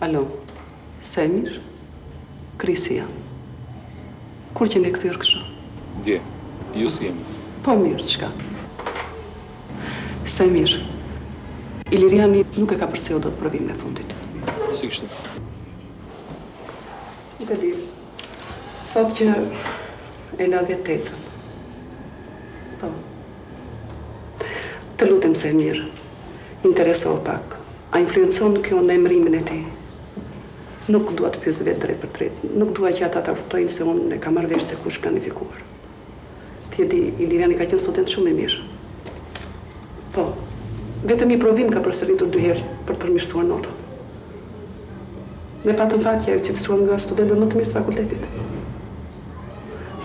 Alo, Semir? Krisia. Kur që ne këthyrë kështu? Dje, ju si jemi. Po mirë, qka? Semir, Iliriani nuk e ka përseu do të provim e fundit. Si kështu? Nuk e di. Thot që e la 10 tecën. Po. Të lutem, Semir, intereso pak. A influencon kjo në emrimin e ti? Nuk dua të pyes vetë drejt për drejt. Nuk dua që ata ta ftojnë se unë e kam marrë vesh se kush planifikuar. Ti e di, Iliriani ka qenë student shumë i mirë. Po, vetëm i provim ka përsëritur 2 herë për të përmirësuar notën. Ne patëm faqe që cilësuam nga studentët më të mirë të fakultetit.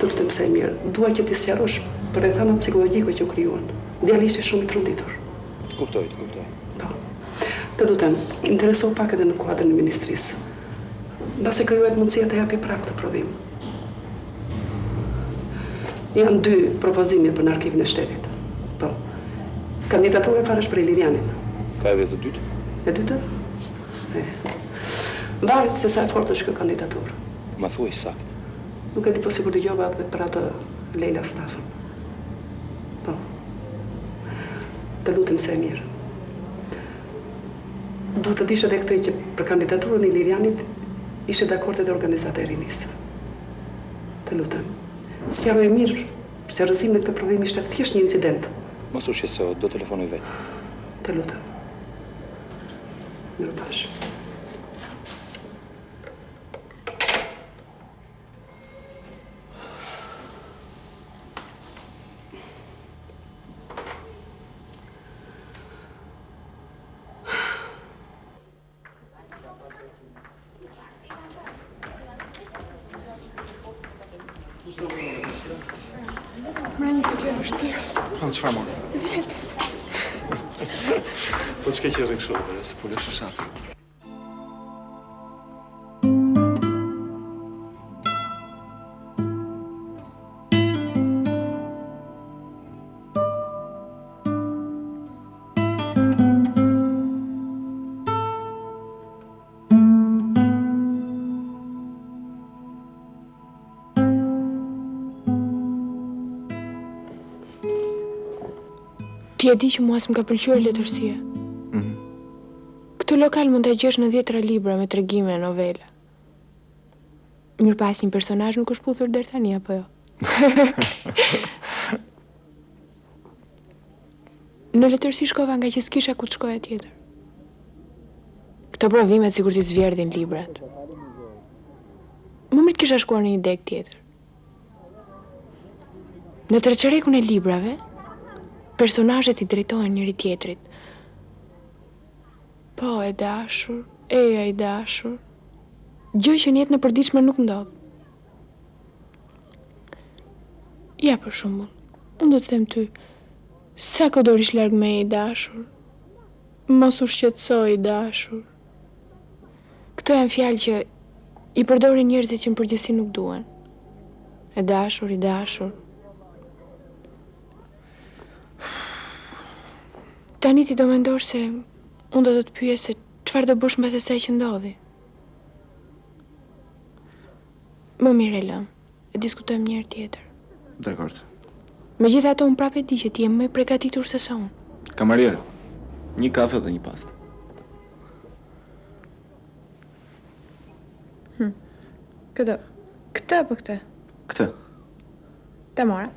Të lutem se mirë, dua që ti sqarosh për rrethanat psikologjike që u krijuan. Djali ishte shumë i trunditur. Të kuptoj. Po. Të lutem, intereso pak edhe në kuadrin e ministrisë. Mbase krijohet mundësia të japi prap të provim. Janë 2 propozime për në arkivin e shtetit. Po. Kandidaturë parësh për Ilirianin. Ka edhe të dytë? E dytë? Varet se sa e fortë është kjo kandidaturë. Ma thuaj sakt. Nuk e di po sigur dëgjova edhe për atë Leila Stafën. Po. Të lutem se e mirë. Duhet të dish edhe këtë që për kandidaturën e Ilirianit ishte dakord edhe organizateri nisë. Të lutem. Sqaroj mirë se rrëzimi në këtë provim ishte thjesht një incident. Mos u shqetëso, do telefonoj vetë. Të lutem. Mirupafshim. Çfarë morë? Po të shke që rrë kështu, dhe se pule shushatë. Ti e di që mua s'm ka pëlqyer letërsia. Këtë lokal mund të gjesh në 10 libra me tregime e novela. Mirëpasi një personazh nuk është puthur deri tani apo jo? Në letërsi shkova nga që s'kisha ku të shkoja tjetër. Këto provimet sikur t'i zverdhin librat. Më mirë të kisha shkuar në një deg tjetër. Në treqerekun e librave, personazhet i drejtohen njëri tjetrit. Po, e dashur, eja i dashur. Gjë që në jetën e përditshme nuk ndodh. Ja për shembull, unë do të them ty, sa ko dorish larg me i dashur, mos u shqetëso i dashur. Këto janë fjalë që i përdorin njerëzit që në përgjithësi nuk duan. E dashur, i dashur. Tani ti do mendosh se unë do të të pyes se çfarë do bësh mbas asaj që ndodhi. Më mirë e lëm, e diskutojmë një herë tjetër. Dakord. Megjithatë unë prapë e di që ti je më i përgatitur se sa unë. Kamarier, një kafe dhe një pastë. Këtë apo këtë? Këtë. Ta mora.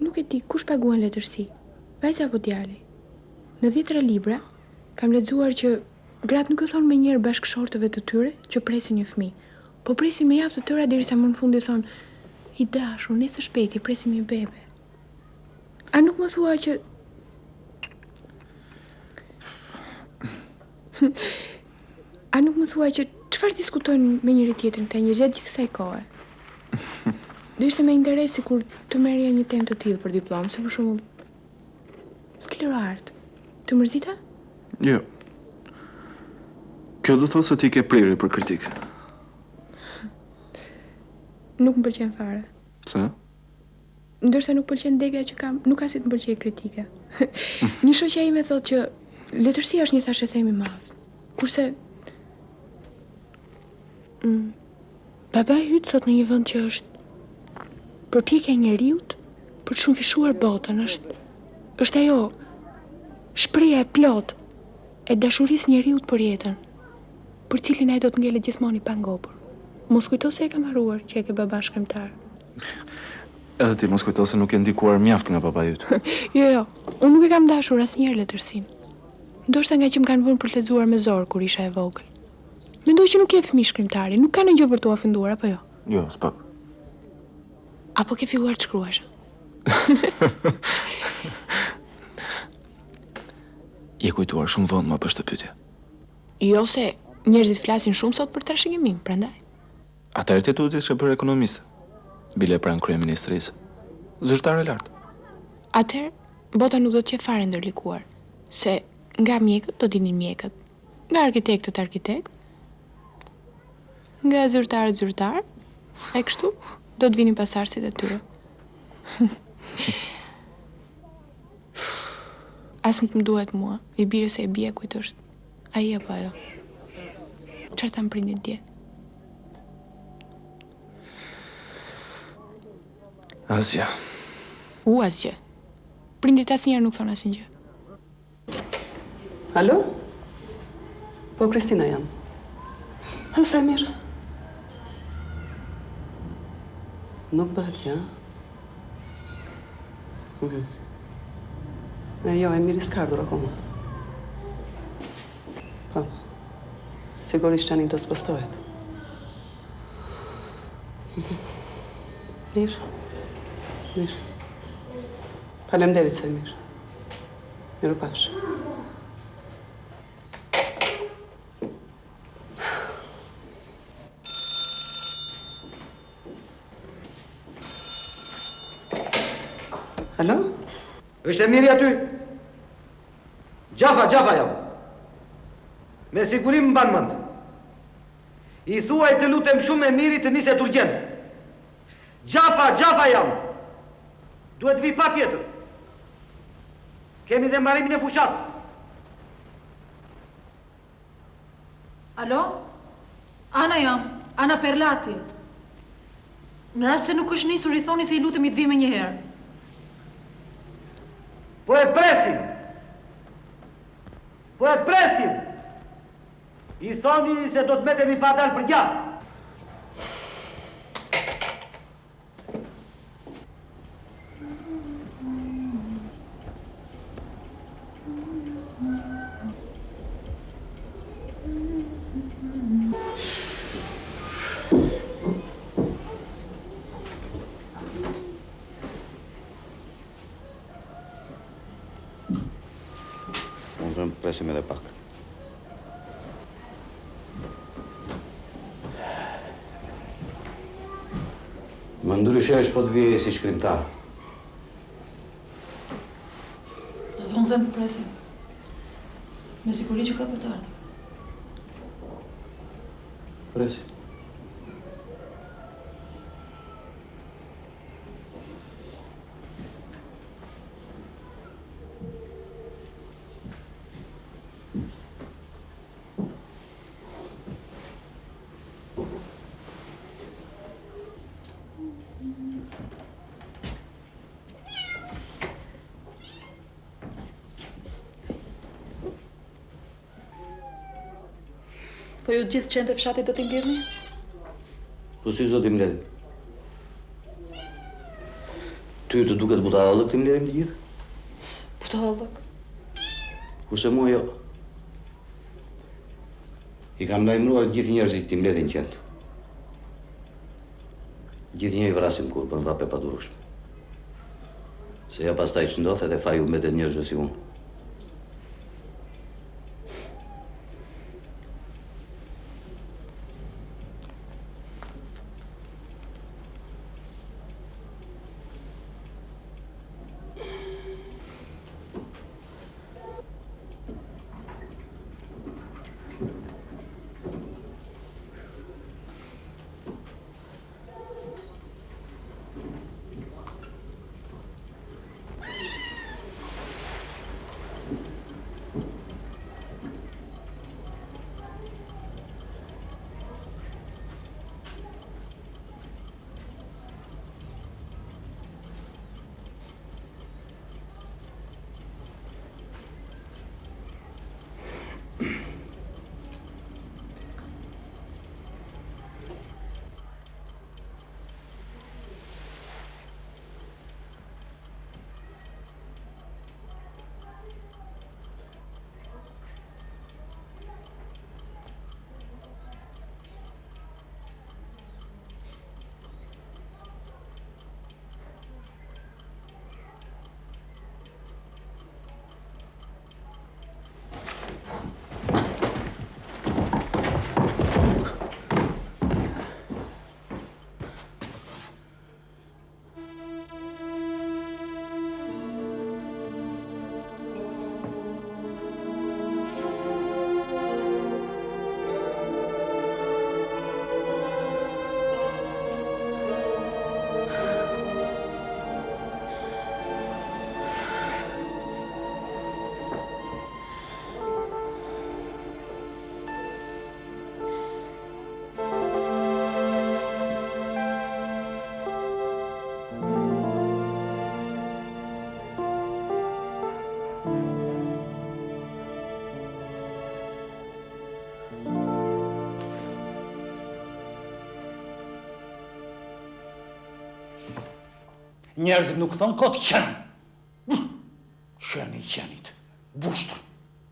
Nuk e di kush paguan letërsi, vajza apo djali. Në 10 libra kam lexuar që gratë nuk e thonë me njërë bashkëshortëve të tyre që presin një fëmijë, po presin me javë të tëra derisa më në fundi thonë, i dashur, nesër shpejti presim një bebe. A nuk më thua që çfarë diskutojnë me njëri tjetrin këta njerëz gjatë gjithë kësaj kohe? Do ishte me interesi kur të merrja një temë të tillë për diplomë, se për shembull skleroart. Të mërzita? Jo. Kjo do thotë se ti ke prirje për kritikë. Nuk më pëlqen fare. Pse? ndërsa nuk pëlqen degja që kam, nuk ka si të më pëlqej kritika. Një shoqja ime thotë që letërsia është një thashë themi madh. Kurse baba yt thot në një vend që është përpjekja e njeriut për të shumëfishuar botën, është ajo shpreha e plot e dashurisë njeriut për jetën, për cilin ai do të ngelet gjithmonë i pangopur. Mos kujto se e kam harruar që e ke baba shkrimtar. Edhe ti mos kujto se nuk e ndikuar mjaft nga baba yt. Jo, unë nuk e kam dashur asnjëherë letërsinë. Ndoshta nga që më kanë vënë për të lexuar me zor kur isha e vogël. Mendoj që nuk je fëmijë shkrimtari, nuk ka në gjë për t'u ofenduar, apo jo? Jo, s'pak. Apo ke filluar të shkruash? Je kujtuar shumë vonë më për këtë pyetje. Jo se njerëzit flasin shumë sot për trashëgimim, prandaj. Atëherë ti duhet të ishe bërë ekonomiste. Bile pranë kryeministrisë. Zyrtar e lartë. Atëherë, bota nuk do të qe fare ndërlikuar, se nga mjekët do dinin mjekët, nga arkitektët arkitekt, nga zyrtarët zyrtar, e kështu do të vinin pasardhësit e tyre. As nuk më duhet mua, i bire se e bia kujt është. Ai apo ajo? Çfarë thanë prindit dje? Asgjë. Asgjë. Prindit asnjëherë nuk thonë asnjë. Alo? Po, Kristina jam. Sa mirë. Nuk bëhet që, Jo, e mirë s'ka ardhur akoma. Po, sigurisht tani do s'postohet. Mirë. Mirë. Faleminderit se mirë. Mirupafsh. Alo? Është e miri aty? Gjafa jam. Me sigurim mban mend. I thuaj të lutem shumë e miri të niset urgjent. Gjafa jam. Duhet vi pa tjetër. Kemi dhe mbarimin e fushatës. Alo? Ana jam, Ana Perlati. Në rast se nuk është nisur, i thoni se i lutem i të vi me njëherë. Po e presim. I thoni se do të metemi pa dalë për gjatë. Presim edhe pak. Më ndryshesh po të vije si shkrimtar. Edhe unë them presim. Me siguri që ka për të ardhur. Presim. Po ju gjithë qenë të fshatit do t'i mbirni? Po si zdo t'i mbledhim? Ty të duket butallëk t'i mbledhim të gjithë? Butallëk? Kurse mua jo. I kam lajmëruar gjithë njerëzit t'i mbledhin qend. Gjithë një i vrasim kur për vrape pa durushme. Se ja pastaj që ndodh edhe faju mbetet njerëzve si unë. Njerëzit nuk thonë kot qenë. Qeni I qenit, bushtër,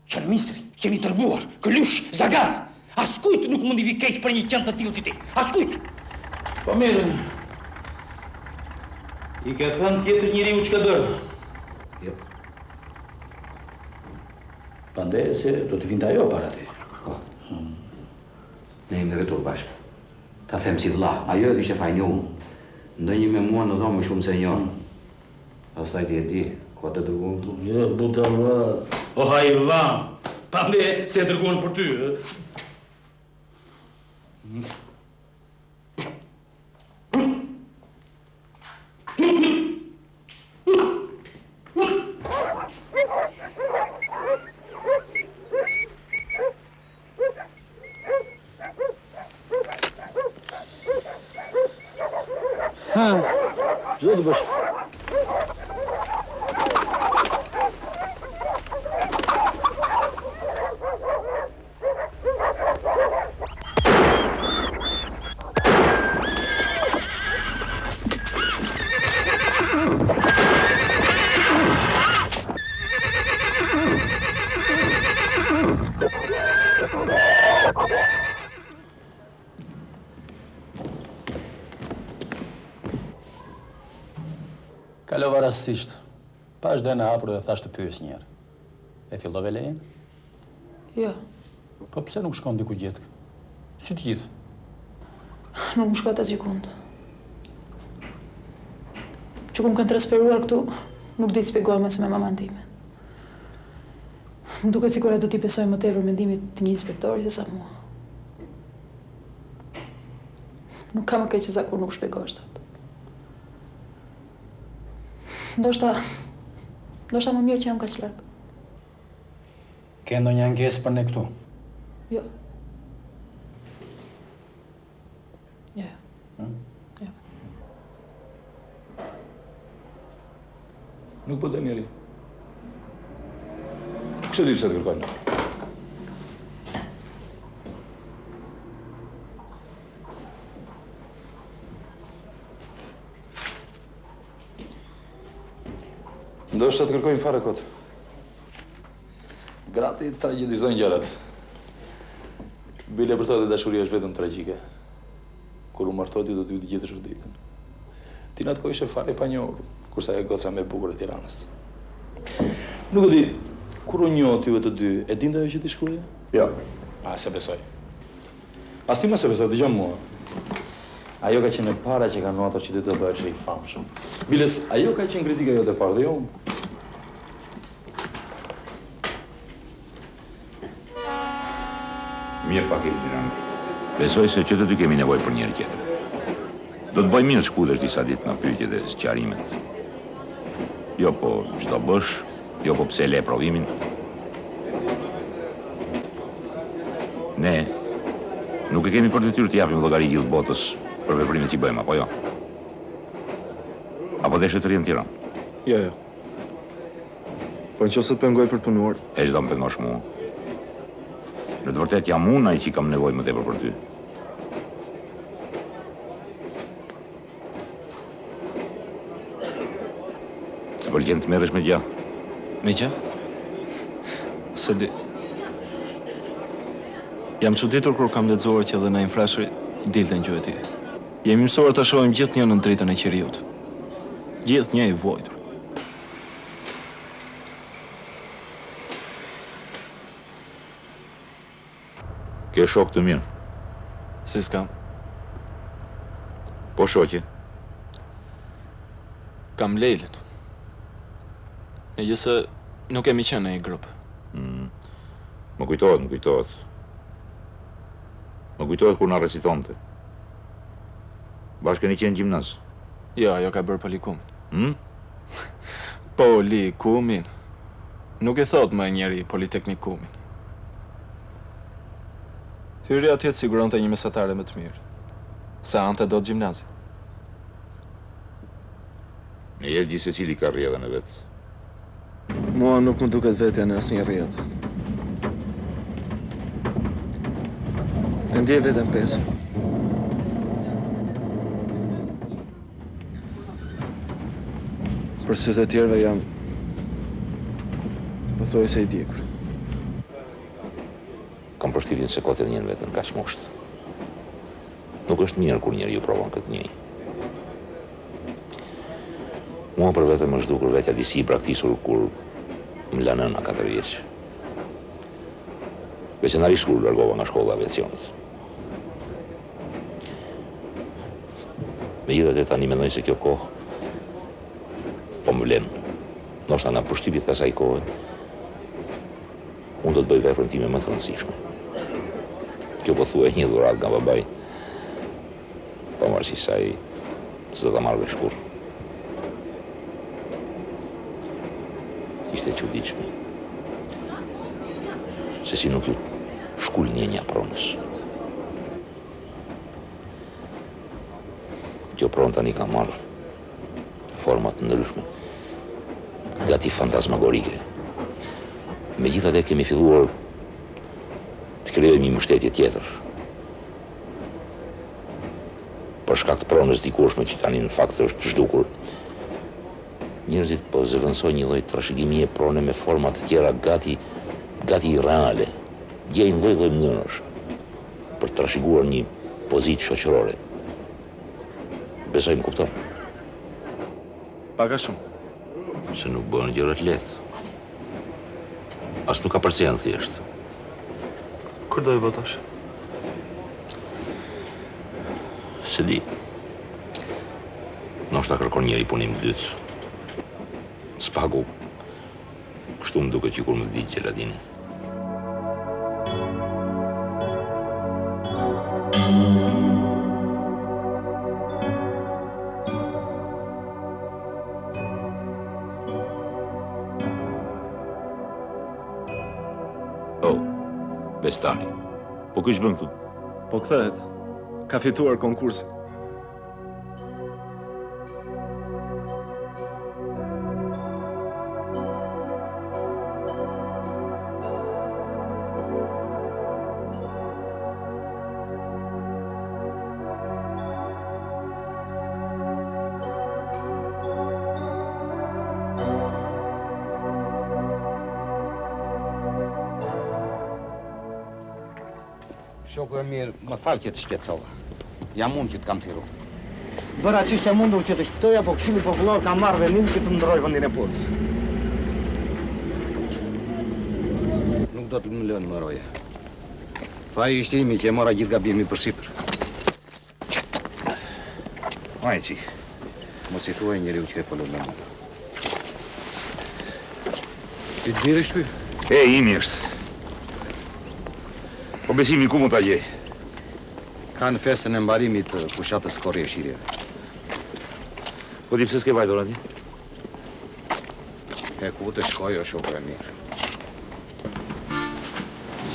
qenë misri, qeni tërbuar, këlysh, zagar. Askujt nuk mundi vi keq për një qenë të tillë si ti. Askujt. Po mirë. I ke thënë tjetër njeriu çka bërë? Jo. Pande se do të vinte ajo para ti. Po. Ne jemi rritur bashkë. Ta them si vëlla, ajo e kishte fajin unë. Ndonjë me mua në dhomë më shumë se njën. Pastaj ti e di, ku të dërguam tu? Jo, budalla. O hajvan. Pande se e dërguan për ty. Çdo të bësh. Kalova rastësisht. Pash do në hapur dhe thash të pyes një herë. E fillove lejen? Jo, Po pse nuk shkon diku gjetkë? Si të gjithë? nuk më shkota gjikund. Që ku më kanë transferuar këtu, nuk di të shpjegoj më me maman time. Më duket sikur do t'i besoj më tepër mendimit të një inspektori se sa mua. Nuk kam më keq se sa kur nuk shpjegosh atë. Ndoshta më mirë që jam kaq larg. Ke ndonjë ankesë për ne këtu? Jo. Jo. Jo. Nuk po të njeri. Kështë di pse të kërkojnë? Ndoshta të kërkojnë fare kot. Grati tragedizojnë gjërat. Bile për to dhe dashuria është vetëm tragjike. Kur u martoti do t'ju të gjithë shuditën. Ti në atë kohë ishe fare pa njohur, kurse ajo goca me bukur e Tiranës. Nuk e di, kur u njohët juve të dy, e dinte ajo që ti shkruaje? Jo. A, se besoj. As ti më se besoj, dëgjon mua. Ajo ka qenë e para që ka nuatur që ti të bëhesh I famshëm. Biles, ajo ka qenë kritika jote e parë dhe jo unë. Mirë pak Miran. Besoj se që të dy kemi nevojë për njëri tjetër. Do të bëj mirë shkutesh disa ditë nga pyetjet e sqarimet. Jo po ç'do bësh, jo po pse le provimin. Ne nuk e kemi për detyrë të japim llogari gjithë botës për veprimet që bëjmë, apo jo? Apo deshe të rrinë në Tiranë? Jo. Po nëse të pengoj për të punuar. E çdo më pengosh mua. Në të vërtet jam unë ai që kam nevojë më tepër për ty. Të pëlqen të merresh me gjë? Me gjë? Se di. Jam çuditur kur kam lexuar që edhe në infrashëri dilte në gjuhë e tij. Jemi mësuar të shohim gjithnjë në dritën e qiriut. Gjithnjë I vojtur. Ke shok të mirë? Si s'kam? Po shoqe? Kam Leilën. Megjithëse nuk kemi qenë në një grup. Më kujtohet. Më kujtohet kur na recitonte. Bashkë keni qenë gjimnaz? Jo, ajo ka bërë polikumin. Polikumin. Nuk e thot më njeri politeknikumin. Hyrja atje siguronte një mesatare më të mirë. Sa ante do të gjimnazi. Në jetë gjithë se cili ka rrjedhën e vetë. Mua nuk më duket vetja në asnjë rrjedhë. E ndjej veten pesë. për sytë e tjerëve jam pothuajse i djegur. Kam përshtypjen se kotet njën vetën kaq moshtë. Nuk është mirë kur njeriu provon këtë njëj. Mua për vetëm më zhdukur vetja disi i braktisur kur më la nëna 4 vjeç. Veçanërisht kur largova nga shkolla e aviacionit. Megjithatë tani mendoj se kjo kohë po më vlen. Ndoshta nga përshtypjet e asaj kohe, unë do të bëj veprën time më të rëndësishme. Kjo po thuaj një dhuratë nga babai. Pavarësisht se ai s'do ta marrë vesh kurrë. Ishte e çuditshme. Se si nuk ju shkul një pronës. Kjo pronë tani ka marrë format të ndryshme, gati fantasmagorike. Megjithatë kemi filluar të krijojmë një mbështetje tjetër. Për shkak të pronës dikurshme që tani në fakt është zhdukur, njerëzit po zëvendësojnë një lloj trashëgimie prone me forma të tjera gati reale. Gjejnë lloj mënyrash për të trashëguar një pozitë shoqërore. Besoj më kupton. Pak a shumë. Se nuk bëhen gjërat lehtë. As nuk ka përse janë thjesht. Kur do i botash? Se di. Ndoshta kërkon njëri punim dytë. S'pagu. Kështu më duket që kur më vdi Gjeladini. Bestari. Po kush bën këtu? Po kthehet. Ka fituar konkursin. Shoku e mirë, më falë që të shqetësova. Jam unë që të kam tiru. Bëra që ishte mundur që të shpëtoja, po Këshilli Popullor ka marrë vendim që të ndroj vendin e punës. Nuk do të më lënë më roje. Faji ishte imi që e mora gjithë gabimi për sipër. Majqi, mos i thuaj njeriu që e folur me mua. Ti të dirë shkuj? Imi është. Po besimi ku mund t'a gjej? Ka në festën e mbarimit të fushatës Korre e Shirjeve. Po di pse s'ke vajtur atje? E ku të shkoj o shoku e mirë.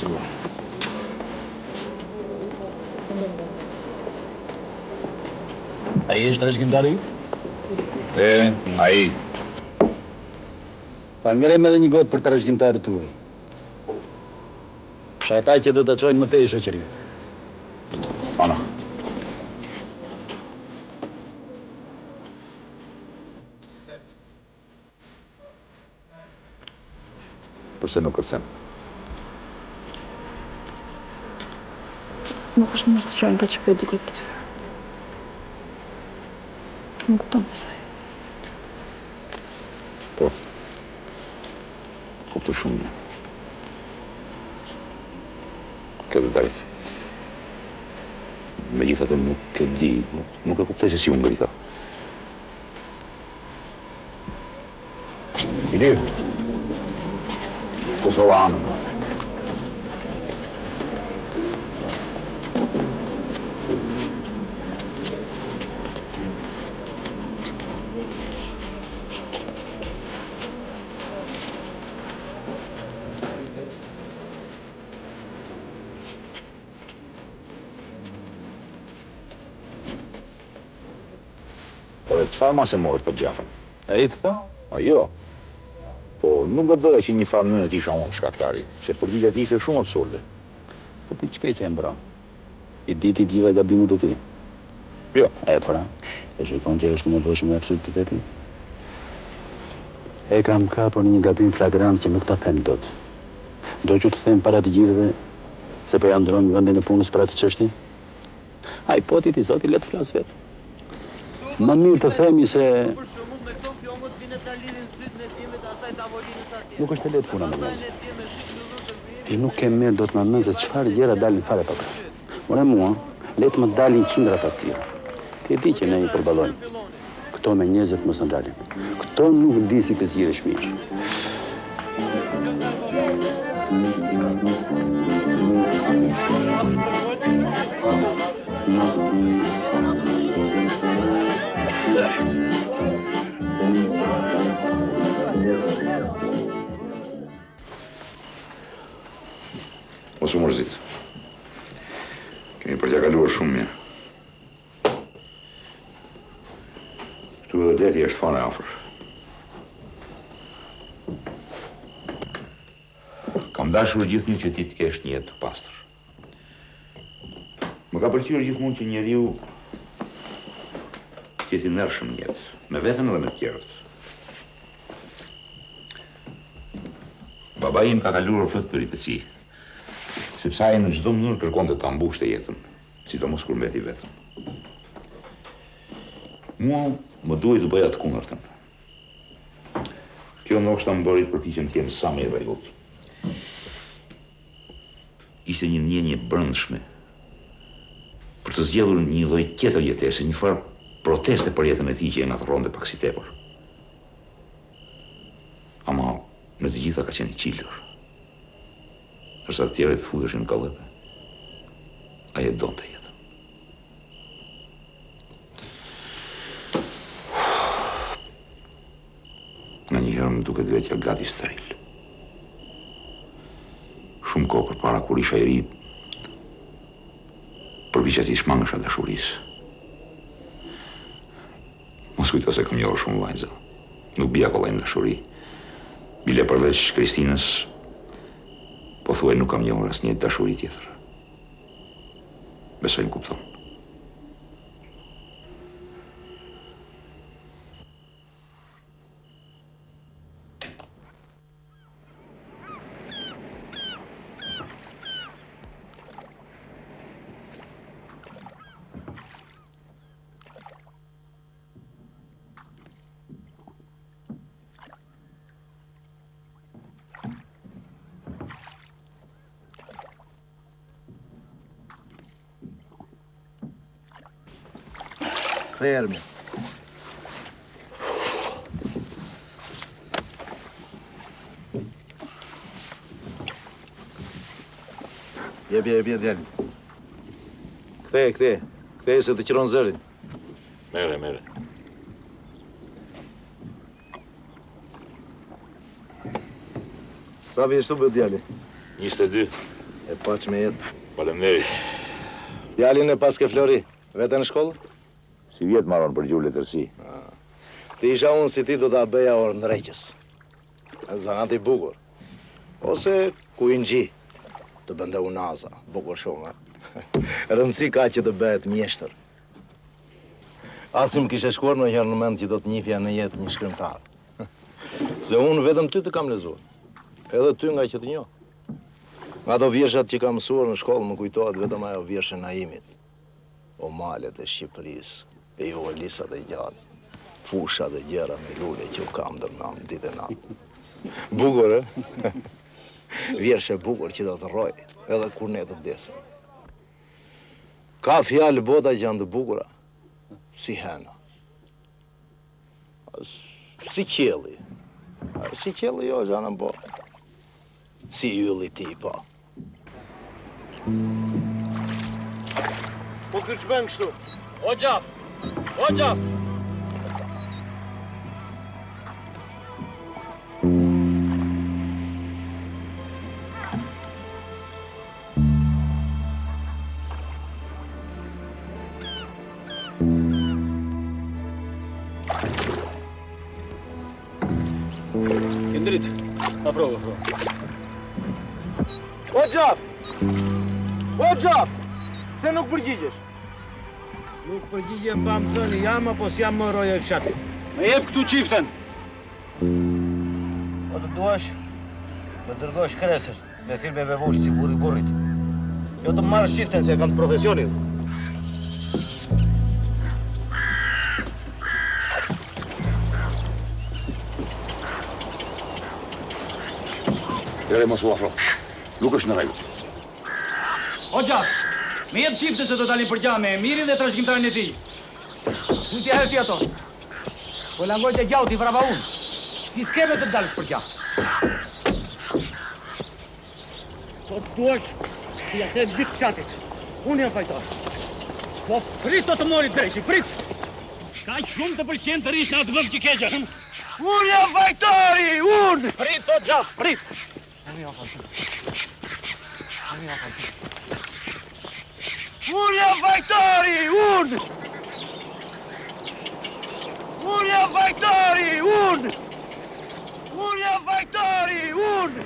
Sigur. Ai është trashëgimtari? Ai. Pa ngrem edhe një gotë për trashëgimtarët tuaj. Ata që do të çojnë më tej shoqërinë. Ana. Përse nuk kërcem? Nuk është mirë të qojnë për që për duke këtë. Nuk kupton besoj. Po. Kuptoj shumë mirë. Këtë drejtë. Megjithatë nuk e di, nuk e kuptoj se si u ngrita. Ilir. Kosovanë. Çfarë mas e morët për Gjafën? E i të tha? A jo. Po nuk do doja që një farë mënyrë t'isha unë shkaktari, se përgjigja ti ishte shumë absurde. Po ti çka që e mbra? I diti gjitha gabimit të ti? Jo. E pra, e shikon që është nevojshme absolutiteti? E kam kapur një gabim flagrant që nuk ta them dot. Do që të them para të gjithëve se po ja ndron vendin e punës për atë çështje? Ai poti ti zoti le të flas vetë. Më mirë të themi se nuk është e lehtë puna me njerëz. Ti nuk ke merr dot më mend se çfarë gjëra dalin fare pa krah. Ora mua, le të më dalin qindra fatësira. Ti e di që ne i përballojmë. Këto me njerëzit mos ndalin. Këto nuk di si të zgjidhesh miq. Mos u mërzit. Kemi përgjakaluar shumë mirë. Këtu edhe deti është fare afër. Kam dashur gjithnjë që ti të kesh një jetë të pastër. Më ka pëlqyer gjithmonë që njeriu të jetë i ndershëm në jetë, me veten edhe me të tjerët. Babai im ka kaluar plot peripeci, sepse ai në çdo mënyrë kërkonte ta mbushte jetën, sidomos kur mbeti vetëm. Mua më duhet të bëja të kundërtën. Kjo ndoshta më bëri të përpiqem të jem sa më i rregullt. Ishte një ndjenjë brendshme për të zgjedhur një lloj tjetër jetese, një farë proteste për jetën e tij që e ngatërronte pak si tepër. Ama në të gjitha ka qenë i qilër. Ndërsa të tjerët futeshin në kallepe, ai e donte jetën. Nga njëherë më duket vetja gati steril. Shumë kohë përpara kur isha i ri, përpiqja ti shmangësha dashurisë. Mos kujto se kam njohur shumë vajza. Nuk bia kollaj në dashuri. Bile përveç Kristinës, po thuaj nuk kam njohur asnjë dashuri tjetër. Besoj më kupton. Ermi. Jep djalin. Kthej se të qiron zërin. Mere. Sa vjeç të bëhet djali? 22. E paç me jetë. Faleminderit. Djalin e pas ke Flori, vete në shkollë? Si vjetë marron për gjuhë letërsi. Ti isha unë si ti do t'a bëja orë në reqës. Zanat i bukur. Ose ku i në gji, të bënde unaza, bukur shumë, Rëndësi ka që të bëhet mjeshtër. Asim kishe shkuar në herë në mend që do të njifja në jetë një shkrimtar. Se unë vetëm ty të kam lezuar. Edhe ty nga që të njoh. Nga ato vjershat që kam mësuar në shkollë më kujtohet vetëm ajo vjershe Naimit. O malet e Shqipërisë, e jo lisat e gjallë, fushat e gjera me lule që u kam dërnam ditë e natë. Bukur, e? Vjershe bukur që do të rroj, edhe kur ne të vdesim. Ka fjalë bota që janë të bukura, si hena. Si qielli. Si qielli jo, gjanën po. Si ylli ti, po. Po kërë që bënë kështu? O gjaf! O gjaf! Këndrit, afro. O gjaf! O gjaf! Se nuk përgjigjesh? Nuk përgjigjem pa më thëni jam apo s'jam më roja i fshatit. Me jep këtu qiften. Po të duash, më dërgosh kresër me filmeve voqë si burri burrit. Jo të marrë shiften se kam të profesionin. Lere mos u afro. Nuk është në rregull. O gjaf, me jep qifte se do dalin për gjame, mirin dhe trashëgimtarin e tij. Kujtja herë ti ato. Po langoj të gjauti vrava unë. Ti s'keme të dalësh për gjah. Po të duash, ti ja them ditë qatit. Unë jam fajtar. Po prit të mori dreshi, prit! Kaq shumë të pëlqen të rish në atë vend që keqja. Unë jam fajtari, unë! Prit o gjaf, prit! Unë jam fajtari, unë! Unë jam fajtari, unë! Unë jam fajtari, unë!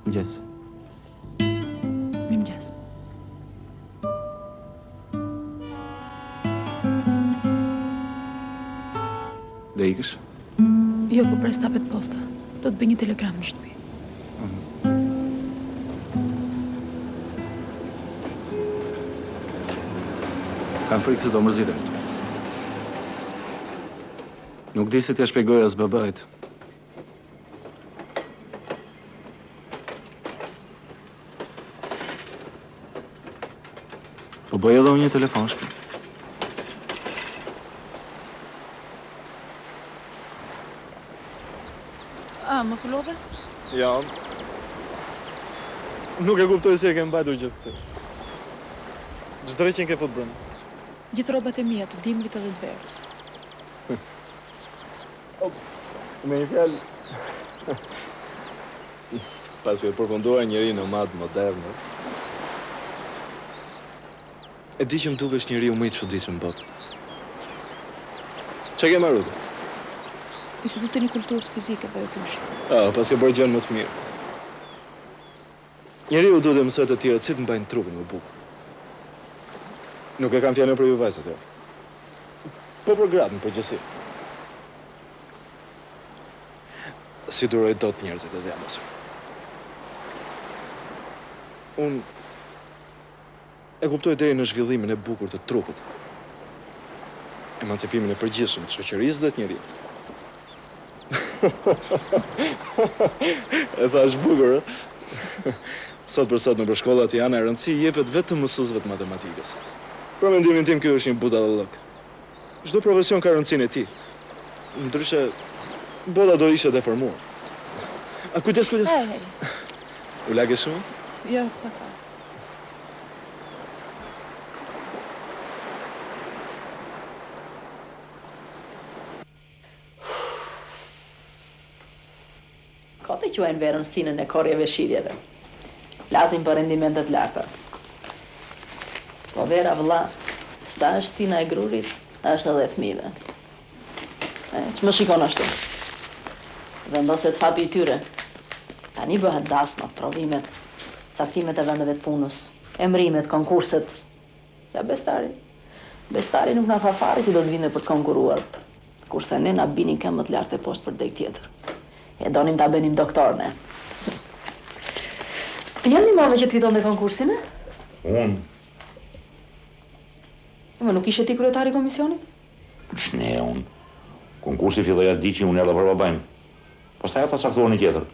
Mëngjes. Mirëmëngjes. Dhe ikësh? Jo, po pres tapet posta. Do të bëj një telegram në shtëpi. Kam frikë se do mërzitem. Nuk di se t'ja shpjegoj as babait. Po bëj edhe unë një telefon shpi. Mos u lodhe? Ja. Nuk e kuptoj se e ke mbajtur gjithë këtë. Çdo drejtë që ke fut brenda. Gjithë rrobat e mia, të dimrit edhe të verës. Me një fjalë. Pasi e përfundua njëri në madh moderne. E di që më dukesh njeriu më i çuditshëm në botë. Çe ke marrë? Institutin e Kulturës Fizike po e kush. Pas e bërë gjën më të mirë. Njeriu duhet të mësojë të tjerët si të mbajnë trupin më bukur. Nuk e kam fjalën për ju vajzat, jo. Po për gratë në përgjithësi. Si duroj dot njerëzit e dhemës. Unë e kuptoj deri në zhvillimin e bukur të trupit. Emancipimin e përgjithshëm të shoqërisë dhe të njerit. E thash bukur, Sot për sot në shkollat janë e rëndësi jepet vetëm mësuesve të matematikës. Për mendimin tim ky është një budallëk. Çdo profesion ka rëndësinë e tij. Ndryshe bolla do ishte deformuar. A kujdes. Hey. U lagë shumë? Jo, pa. Kote quajnë verën stinën e korjeve shirjeve. Lasin për rendimentet larta. Po vera vëlla, sa është stina e grurit, është edhe e fëmijëve. Që më shikon ashtu? Vendoset fati i tyre. Tani bëhet dasmat, provimet, caktimet e vendeve të punës, emrimet, konkurset. Ja bestari. Bestari nuk na tha fare që do të vinte për të konkuruar. Kurse ne na binin këmbë më të lartë e poshtë për dek tjetër. E donim ta bënim doktor, ne. Janë nimave që të fiton dhe konkursin, e? Unë? Më nuk ishe ti kryetari komisionit? Shne, unë. Konkursi filloi atë ditë që unë erdha për babajnë. Pastaj ata caktuar një tjetër.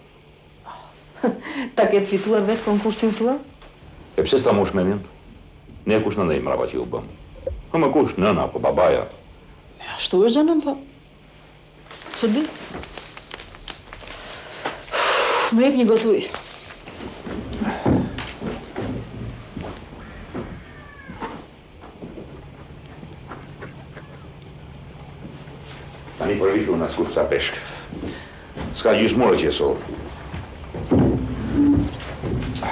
Ta ketë fituar vetë konkursin thua? E pse s'ta mosh mendjen? Ne kush në ndej mrapa që u bëm? Më kush, nëna apo babaja? Ashtu është gjanëm, po. Që di? Më jep një gotë ujë. Tani përvishu në askur ca peshk. S'ka gjysmore që e sollë.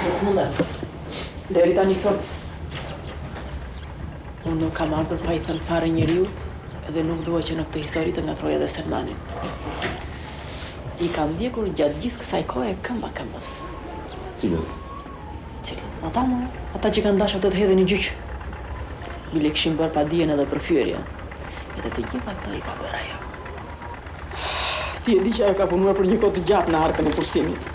Nuk munde. Deri tani këto. Unë nuk kam ardhur pa i thënë fare njeriu, edhe nuk dua që në këtë histori të ngatroj edhe Selmanin. I kam ndjekur gjatë gjithë kësaj kohe këmba këmbës. Cilët? Ata më, ata që kanë dashur të hedhin në gjyq. Bile këshim bërë pa dijen edhe për fyerje. Edhe të gjitha këto i ka bërë ajo. Ti e di që ajo ka punuar për një kohë të gjatë në arkën e kursimit.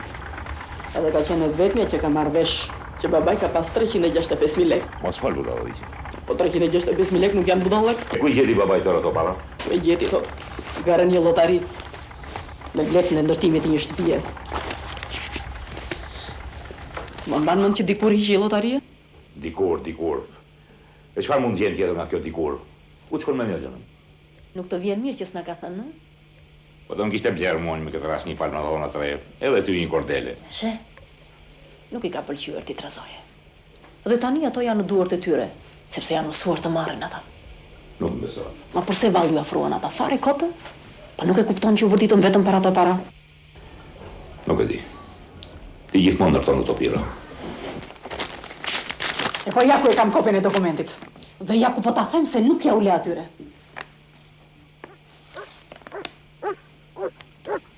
Edhe ka qenë vetmja që ka marrë vesh që babaj ka pas 365.000 lekë. Mos fal budalliqe. Po 365.000 lekë nuk janë budallëk. E ku i gjeti babaj tërë ato para? E gjeti, thot. Garën një llotari me lekën e ndërtimit të një shtëpie. Më mban mend që dikur hiqi llotaria? Dikur. E çfarë mund t'jenë tjetër nga kjo dikur? Ku shkon me mjë, Nuk të vjen mirë që s'na ka thënë, në? Po do m'kishte blerë mua me këtë rast një palë në dhona të re, edhe ty një kordele. She, nuk i ka pëlqyer ti trazoje. Dhe tani ato janë në duart e tyre, sepse janë mësuar të marrin ata. Nuk më besoj. Ma përse valli ju afruan ata fare kote? Pa nuk e kupton që u vërtitën vetëm për ato para? Nuk e di. Ti gjithmonë ndërton utopira. E po ja ku e kam kopjen e dokumentit. Dhe ja ku po ta them se nuk ja u le atyre.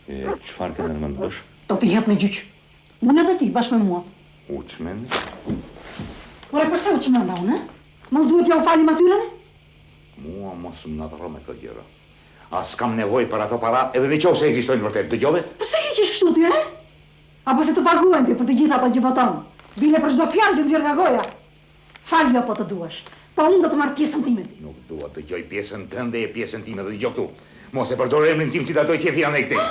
E çfarë ke në mend bësh? Do t'i jep në gjyq. Unë edhe ti, bashkë me mua. U çmend? Ore, përse u çmenda unë, Mos duhet ja u falim atyre, ne? Mua mos më natërro me këtë gjëra. As kam nevojë për ato para, edhe nëse ekzistojnë vërtet, dëgjove? Pse hiqesh kështu ti, e? Apo se të paguajnë ti për të gjitha ato që voton? Bile për çdo fjalë që nxjerr nga goja. Falja po të duash. Po unë do të marr pjesën time ti. Nuk dua të dëgjoj pjesën tënde e pjesën time, do dëgjoj këtu. Mos e përdor emrin tim si ta doj qefi anë këtej.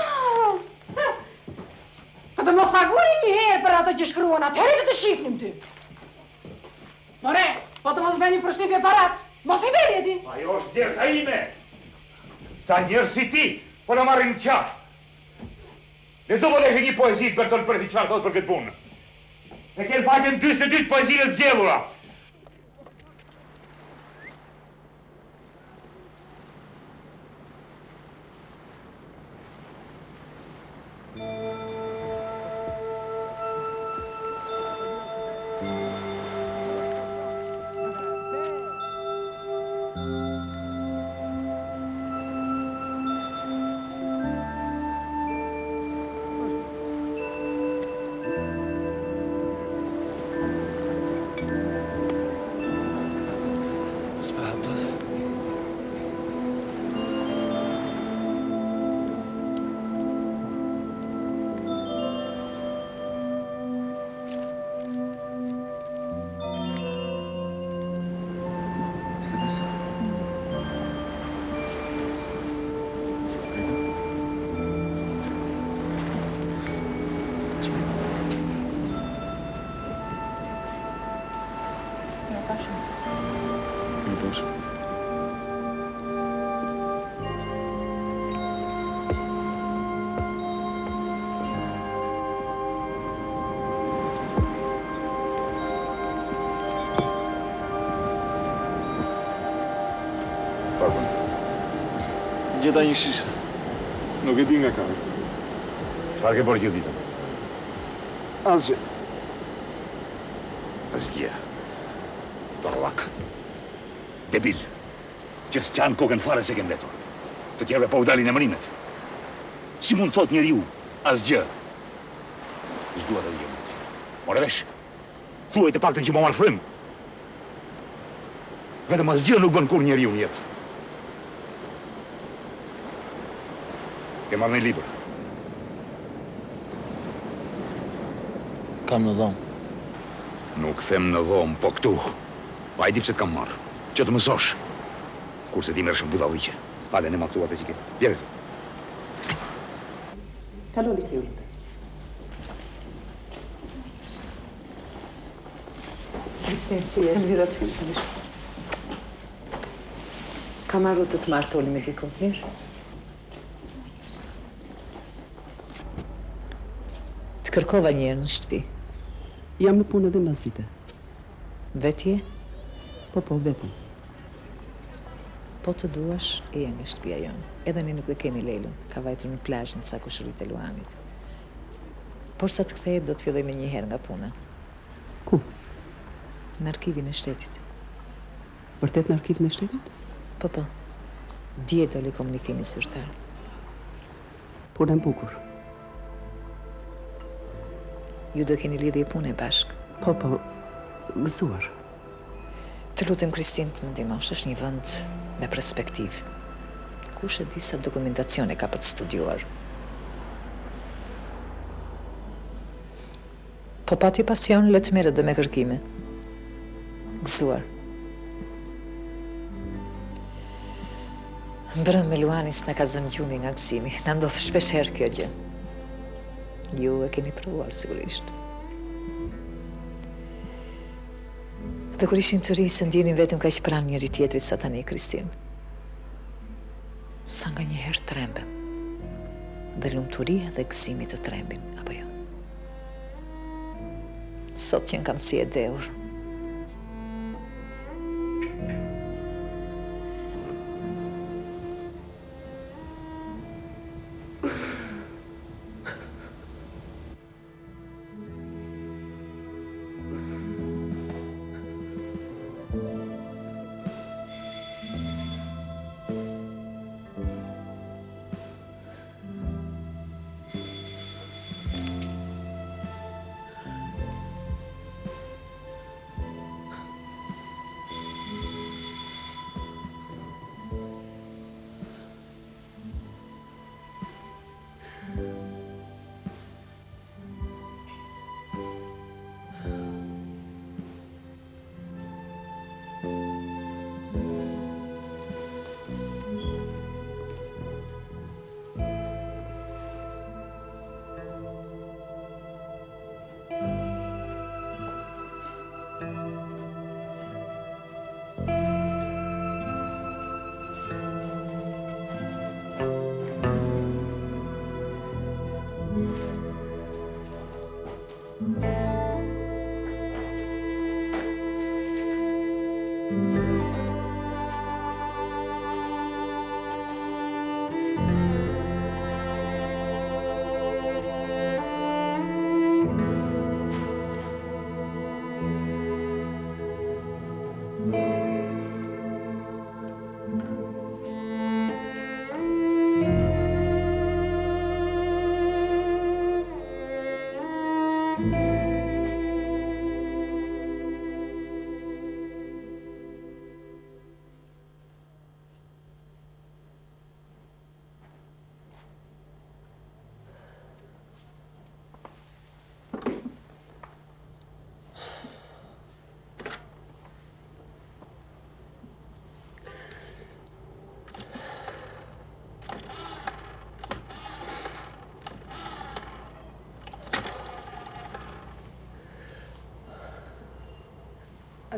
Po të mos paguni një herë për ato që shkruan, atëherë të shihnim ty. More, po të mos bëni përshtypje parat. Mos i bëri ti. Ajo është djersa ime. Ca njerëz si ti, po na marrin qaf. Lezo po deshe një poezi të Bertolt Brecht çfarë thot për këtë punë. Ne kel faqen 42 poezive zgjedhura. Gjeta një shishe. Nuk e di nga ka këtë. Çfarë ke bërë gjithë ditën? Asgjë. Asgjë. Dallak. Debil. Që s'qanë kokën fare se ke mbetur. Të tjerëve po u dalin emërimet. Si mund thot njeriu asgjë? S'dua të djem. More vesh. Thuaj të paktën që më marr frym. Vetëm asgjë nuk bën kur njeriu në jetë. Ke marrë një libër. Kam në dhomë. Nuk them në dhomë, po këtu. Pa e di pse të kam marrë. Që të mësosh. Kurse ti merresh me budalliqe. Hajde, ne ma këtu atë që ke. Bjerë. Kaloni këtu lutë. Kristin, si e? Mira që këmë. Kam arru të martoni me dikon, mirë? Të kërkova njerë në shtëpi. Jam në punë edhe mas dite. Vetje? Po, vetëm. Po të duash, e nga shtëpia jonë. Edhe ne nuk e kemi Lelun, ka vajtur në plazh në ca kushërit e Luanit. Por sa të kthehet do të filloj me një herë nga puna. Ku? Në arkivin e shtetit. Vërtet në arkivin e shtetit? Po. Dje doli komunikimi zyrtar. Puna e bukur. Ju do keni lidhje pune bashk. Po, gëzuar. Të lutem Kristin të më ndihmosh, është një vend me perspektivë. Kush e di sa dokumentacione ka për të studiuar. Po pati pasion, le të merret dhe me kërkime. Gëzuar. Mbrëm me Luanis në ka zënë gjumi nga gëzimi. Na ndodh shpesh herë kjo gjë. Ju e keni provuar sigurisht. Dhe kur ishim të rinj se ndjenim vetëm kaq pranë njëri tjetrit sa tani Kristin. Sa nga një herë trembem. Dhe lumturia dhe gëzimi të trembin, apo jo? Sot që kam si e deur.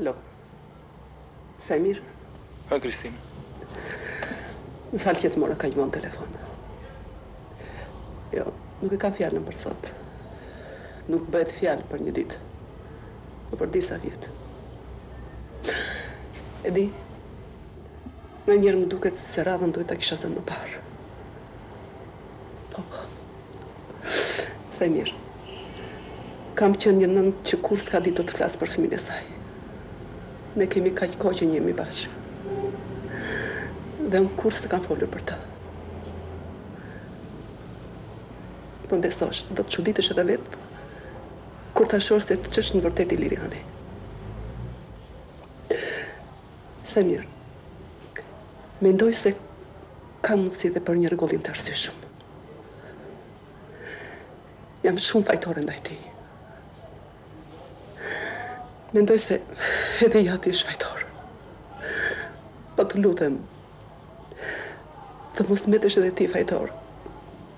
Alo. Samir? Ha, Kristin. Më falë që të mora ka gjmonë telefon. Jo, nuk e kam fjallën për sot. Nuk bëhet fjallë për një ditë. Po për disa vjetë. E di, në njerë më duket se radhën duhet ta kisha zënë më parë. Po. Samir, kam qenë një nënë që kur s'ka ditë do të flasë për fëmijën e saj. Ne kemi kaq kohë që jemi bashkë. Dhe unë kur s'të kam folur për ta. Po besosh, do të çuditesh edhe vetë kur ta shohësh se ç'është në vërtetë Iliriani. Samir, mendoj se ka mundësi dhe për një rregullim të arsyeshëm. Jam shumë fajtore ndaj tij. Mendoj se edhe jati është fajtor. Po të lutem, të mos mbetesh edhe ti fajtor,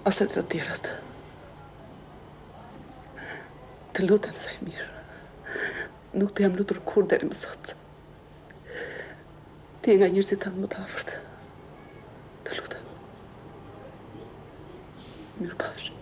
ose të tjerët. Të lutem, Samir, nuk të jam lutur kur deri më sot. Ti e nga njerëzit tanë më të afërt. Të lutem. Mirupafshim.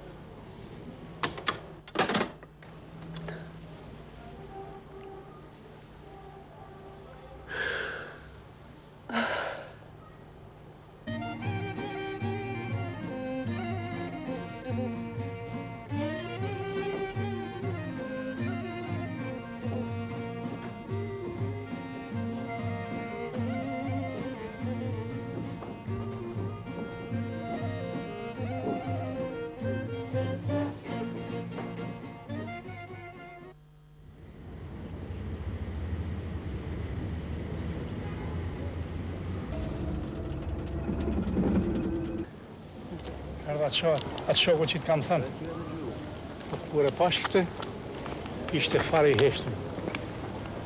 Atë shoku që të kam thënë. Po kur e pash këtë, ishte fare I heshtëm.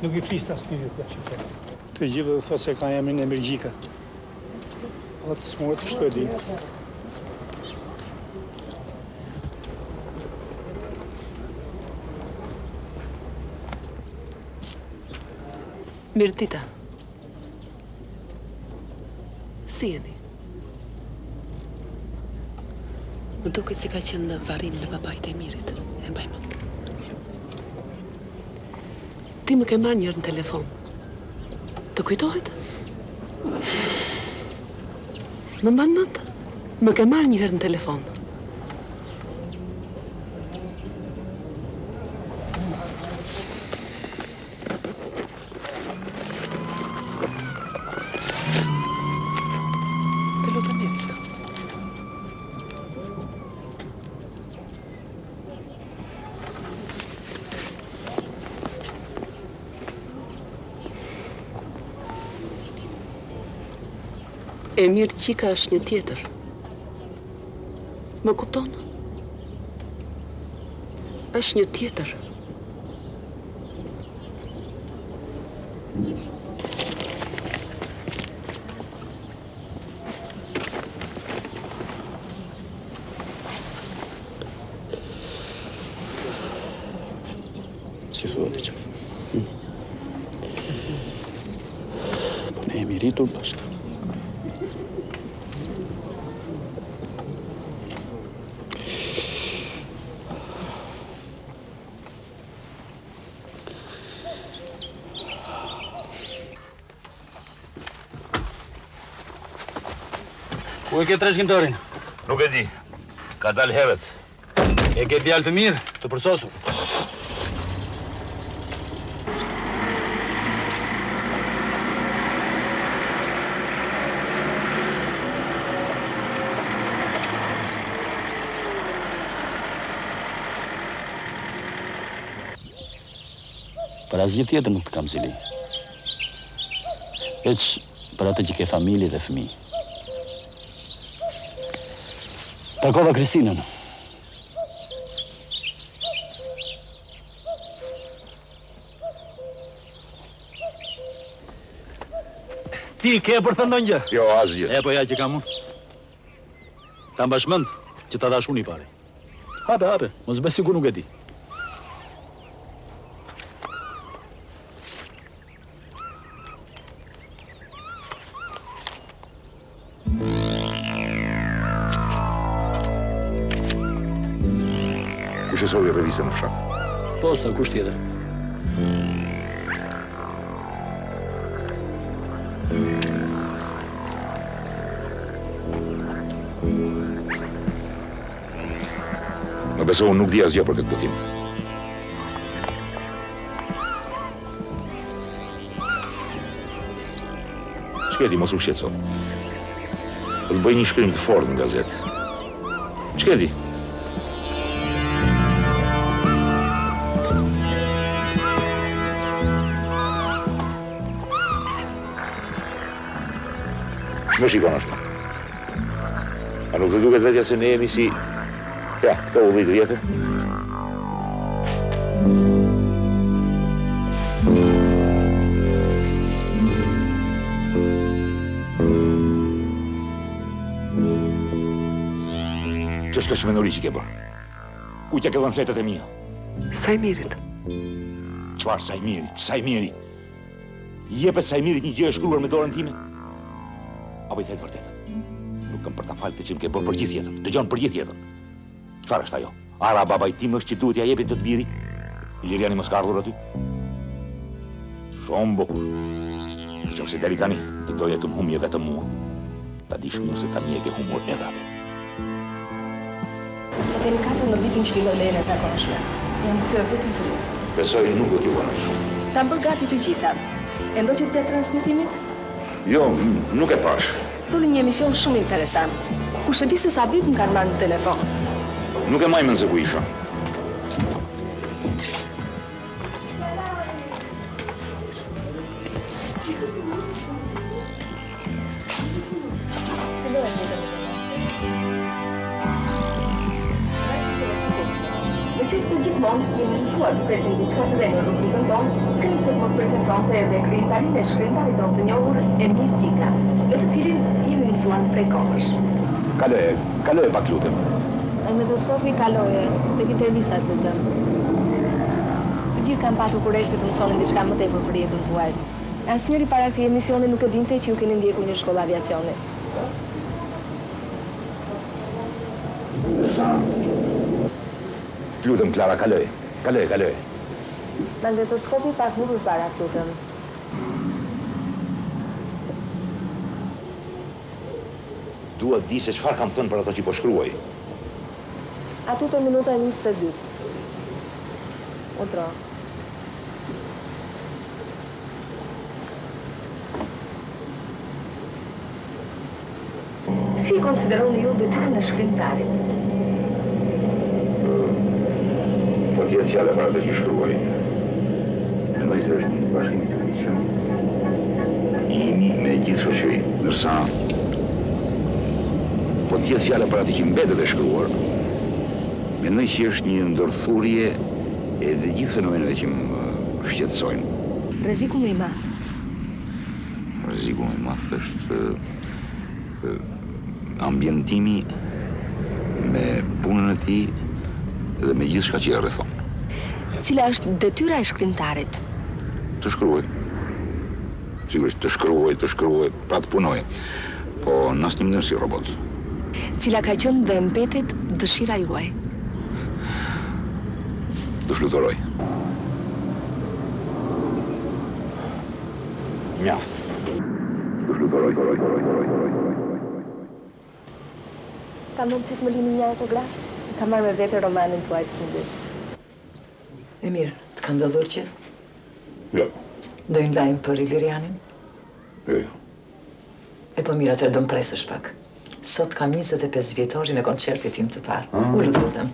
Nuk I fliste asë një vjetë që të. Të gjithë dhe thotë se ka emrin e Mirgjika. Atë s'more të kështu e di. Mirë dita. Si jeni? Më duket si ka qenë në varrin në babait e Mirit, e mbaj mend. Ti më ke marrë njërë në telefon. Të kujtohet? Më mban mend? Më ke marrë njërë në telefon. Emir Qika është një tjetër. Më kupton? Është një tjetër. Si thua të që? Po ne jemi rritur bashkë. Ku e ke trashëgimtarin? Nuk e di. Ka dal herët. E ke djalë të mirë, të përsosur. Për asgjë tjetër nuk të kam zili. Veç për atë që ke familje dhe fëmijë. Takova Kristinën. Ti ke për thënë ndonjë? Jo, asgjë. E po ja që kam unë. Ta mbash mend që ta dash unë I pare. Hape, mos bëj sikur nuk e di. Kush e solli revistën në fshat? Posta, kush tjetër? Më beso unë nuk di asgjë për këtë botim. Shketi, mos u shqetëso. Do të bëj një shkrim të fortë në gazetë. Shketi. Më shikon ashtu. A nuk të duket vetja se ne jemi si... Ja, këto u 10 vjetër. Që shtë shmenuri që ke bërë? Ku t'ja ke dhënë fletët e mija? Sajmirit. Qfarë Sajmirit? Sajmirit? Jepet Sajmirit një gjë e shkruar me dorën time? Apo i thejtë vërtetën? Nuk kam për ta falë të që më ke bërë për gjithë jetën. Dëgjon për gjithë jetën. Qfarë është ajo? Ara babaj tim është që duhet ja jepit të të biri? Iliriani mos ka ardhur aty? Shumë bukur. Në qofë se deri tani, ti doje të më humje vetëm mua. Ta dish mirë se tani e ke humor edhe atë. Keni kapur në ditën që filloi lejën e zakonshme. Jam kthyer vetëm frymë. Besoj nuk do t'ju vonoj shumë. Kam bërë gati të gjitha. E ndo që të transmetimit? Jo, nuk e pash. Doli një emision shumë interesant. Kush e di se sa vit më kanë marrë në telefon. Nuk e majmën se ku isha. Jemi mësuar të presim diçka të re në rubrikën tonë, s'kemi pse të mos presim sonte edhe krijimtarinë e shkrimtarit tonë të njohur Emir Tika, me të cilin jemi mësuar prej kohësh. Kaloje pak lutem. Metoskopi kaloje, tek intervistat lutem. Të gjithë kanë patur kurreshti të mësonin diçka më tepër për jetën tuaj. Asnjëri para këtij emisioni nuk e dinte që ju keni ndjekur një shkollë aviacioni. Lutem, Klara, kaloje. Kaloje. Magnetoskopi pak më përpara, lutem. Dua të di se çfarë kam thënë për ato që po shkruaj. Atu të minuta 22. Otro. Si e konsideroni ju detyrën e shkrimtarit? Po tjetë fjallë për atë që shkruaj. Mendoj se është një bashkim i të këndishëm. Jemi me gjithë shoqërinë. Ndërsa, po tjetë fjallë për atë që mbetet e shkruar, mendoj që është një ndërthurje e dhe gjithë fenomeneve që më shqetësojnë. Rreziku më i madh. Rreziku më i madh është ambientimi me punën e tij dhe me gjithë shka që e rrethon. Cila është detyra e shkrimtarit? Të shkruaj. Sigurisht, të shkruaj, pra të punoj. Po në asnjë mënyrë si robot. Cila ka qenë dhe mbetet dëshira juaj? Të fluturoj. Mjaft. Të fluturoj. Ka mundësi të më lini një autograf? Ka marrë me vete romanin tuaj të fundit. E mirë, të ka ndodhur që? Jo. Dojnë lajmë për Ilirianin? Jo. E po mirë, atër do më presësh pak. Sot kam 25 vjetorin e koncertit tim të parë. Ullë të lutem.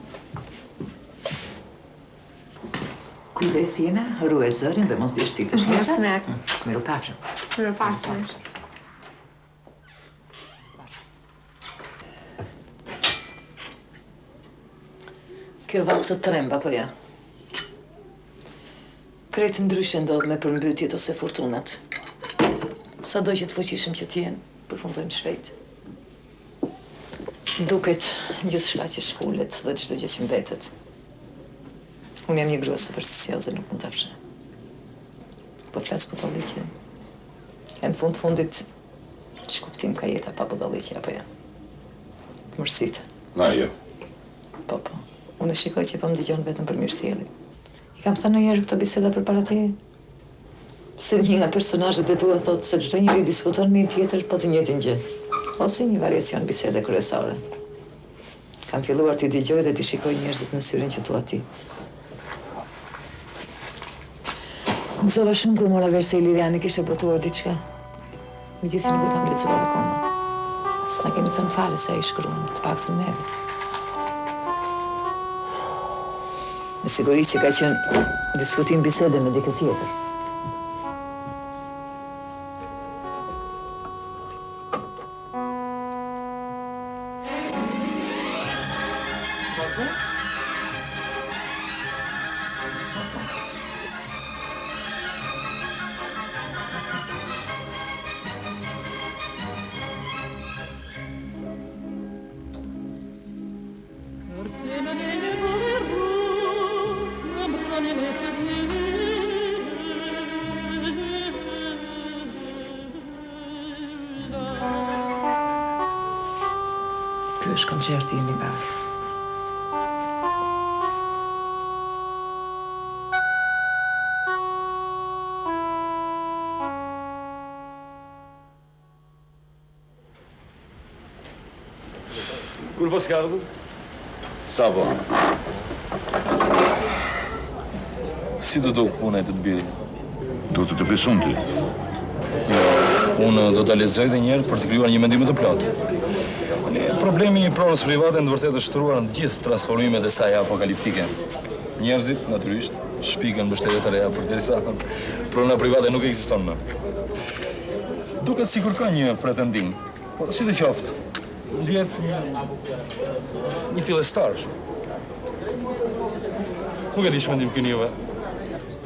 Kujdesine, ru e zërin dhe mos dish si të shkjeta. Mos të mrekë. Miru pafshëm. Miru pafshëm. Kjo vallë të tremba, po ja. Kretë ndryshe ndodhë me përmbytjet ose furtunat. Sa do që të fuqishëm që t'jenë, përfundojnë shpejt. Duket gjithë shka që shkullet dhe çdo gjë që mbetet. Unë jam një grua supersticioze, nuk mund të fshë. Po flasë për budalliqe. E në fundit, ç'kuptim ka jeta pa budalliqe, apo ja? Mërsite. Na, jo. Po. Unë e shikoj që po më dëgjon vetëm për mirësjellje. I kam thënë ndonjëherë këto biseda përpara teje. Se një nga personazhet e tua thotë se çdo njeri diskuton me një tjetër po të njëjtin gjë. Ose një variacion bisede kryesore. Kam filluar t'i dëgjoj dhe t'i shikoj njerëzit në syrin që tua ti. Gëzova shumë kur mora vesh se Iliriani kishte botuar diçka. Me gjithë që nuk e kam lecuar akoma. S'na keni thënë fare se ai shkruan, të paktën neve. Me siguri që ka qenë diskutim bisede me dikë tjetër. Ky është koncerti im i parë. Kur po s'ka ardhur? Sa po? Si do duk puna e të biri? Do të beson ty. Jo, unë do ta lexoj edhe një herë për të krijuar një mendim më të plotë. Problemi i pronës private në të vërtetë është shtruar në të gjithë transformimet e saj apokaliptike. Njerëzit, natyrisht, shpiken mbështetje të reja përderisa prona private nuk ekziston më. Duket sikur ka një pretendim, por si të qoftë, ndihet një fillestar shumë. Nuk e di ç'mendim keni juve,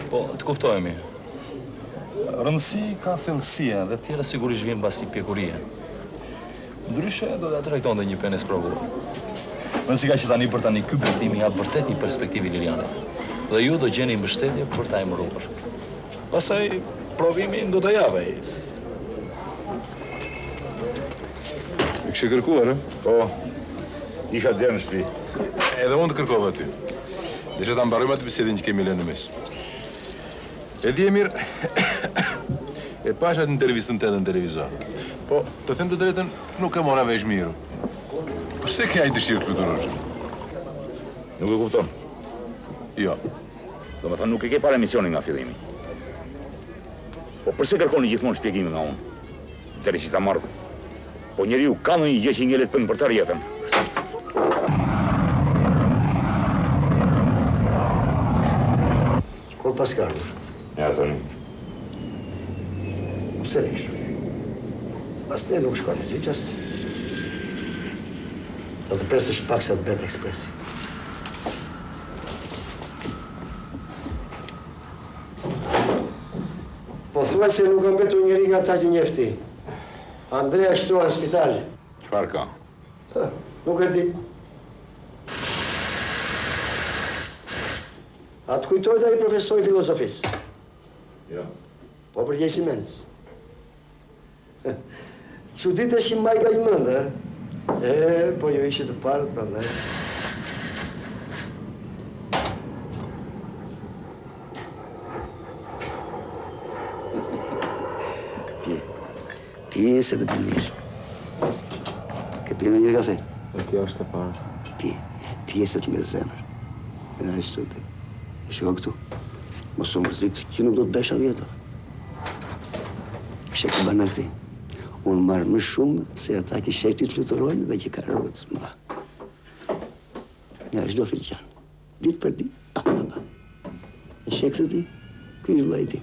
po të kuptohemi. Rëndësi ka thellësia dhe tjera sigurisht vjen mbas një pjekurie. Ndryshe do ta trajtonte një penë sprovuar. Nëse si ka që tani për tani ky betim i jap vërtet një perspektivë liriane. Dhe ju do gjeni mbështetje për ta emëruar. Pastaj provimin do ta japë ai. E kështë kërkuar, e? Po, isha dherë në shtëpi. Edhe unë të kërkova ty. Desha ta mbarojmë atë bisedin që kemi lënë në mes. E di e mirë, e pash atë intervistën të në televizor. Po, të them të drejtën, nuk e mora veç miru. Përse ke ai dëshirë të fluturosh? Nuk e kupton? Jo. Do me thënë nuk e ke parë emisionin nga fillimi. Po përse kërkoni gjithmonë shpjegime nga unë? Deri që ta marrë. Po njeriu ka në një gjë që ngelet për tërë jetën. Kur pas ka ardhur? Ja, thoni. Pse reksh? Asne nuk shkon me gjë, asne. Do të presësh pak sa të bet ekspresi. Po thuaj se nuk kam betur njëri nga ta që njefti. Andrea shtrua në spital. Çfarë ka? Nuk e di. A të kujtojt ai profesori filozofisë? Jo. Po për Gjej Simenës. Çuditë është i majka i mëndë, po jo ishe të parët, prandaj. Pije se të përmirë. Ke pije në njërë kafe? Kjo është e para. Pije se të me zemër. E na ishtë të e shua këtu. Mos u mërzit që nuk do të besha vjetë. Shekë banal këti. Unë marrë më shumë se ata ki shekti të luturojnë dhe ki kararotës më dha. Nga është do filqan. Ditë për ditë, pak më ba. E shekë të ti, këj është vlajti.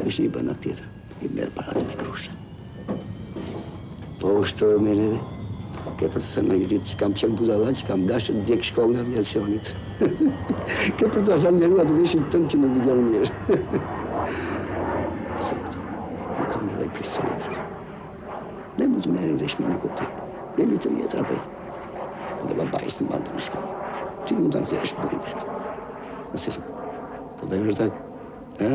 është një banak tjetër. I merë parat me grushe. Po ushtrojë me neve. Ke për të thënë në një ditë që kam qenë budalla, që kam dashur të djek shkollën e aviacionit. Ke për të falënderuar të veshin tënë që në dëgjon mirë. Të thënë këtu, më kam nevojë për solidar. Ne mund të merrim vesh me një kuptim. Jemi të vjetra për. Po dhe baba ishte në bandë në shkollë. Ti mund të nëzleresh bukën vetë. Nëse thëmë, po bëjmë rëtak, ha?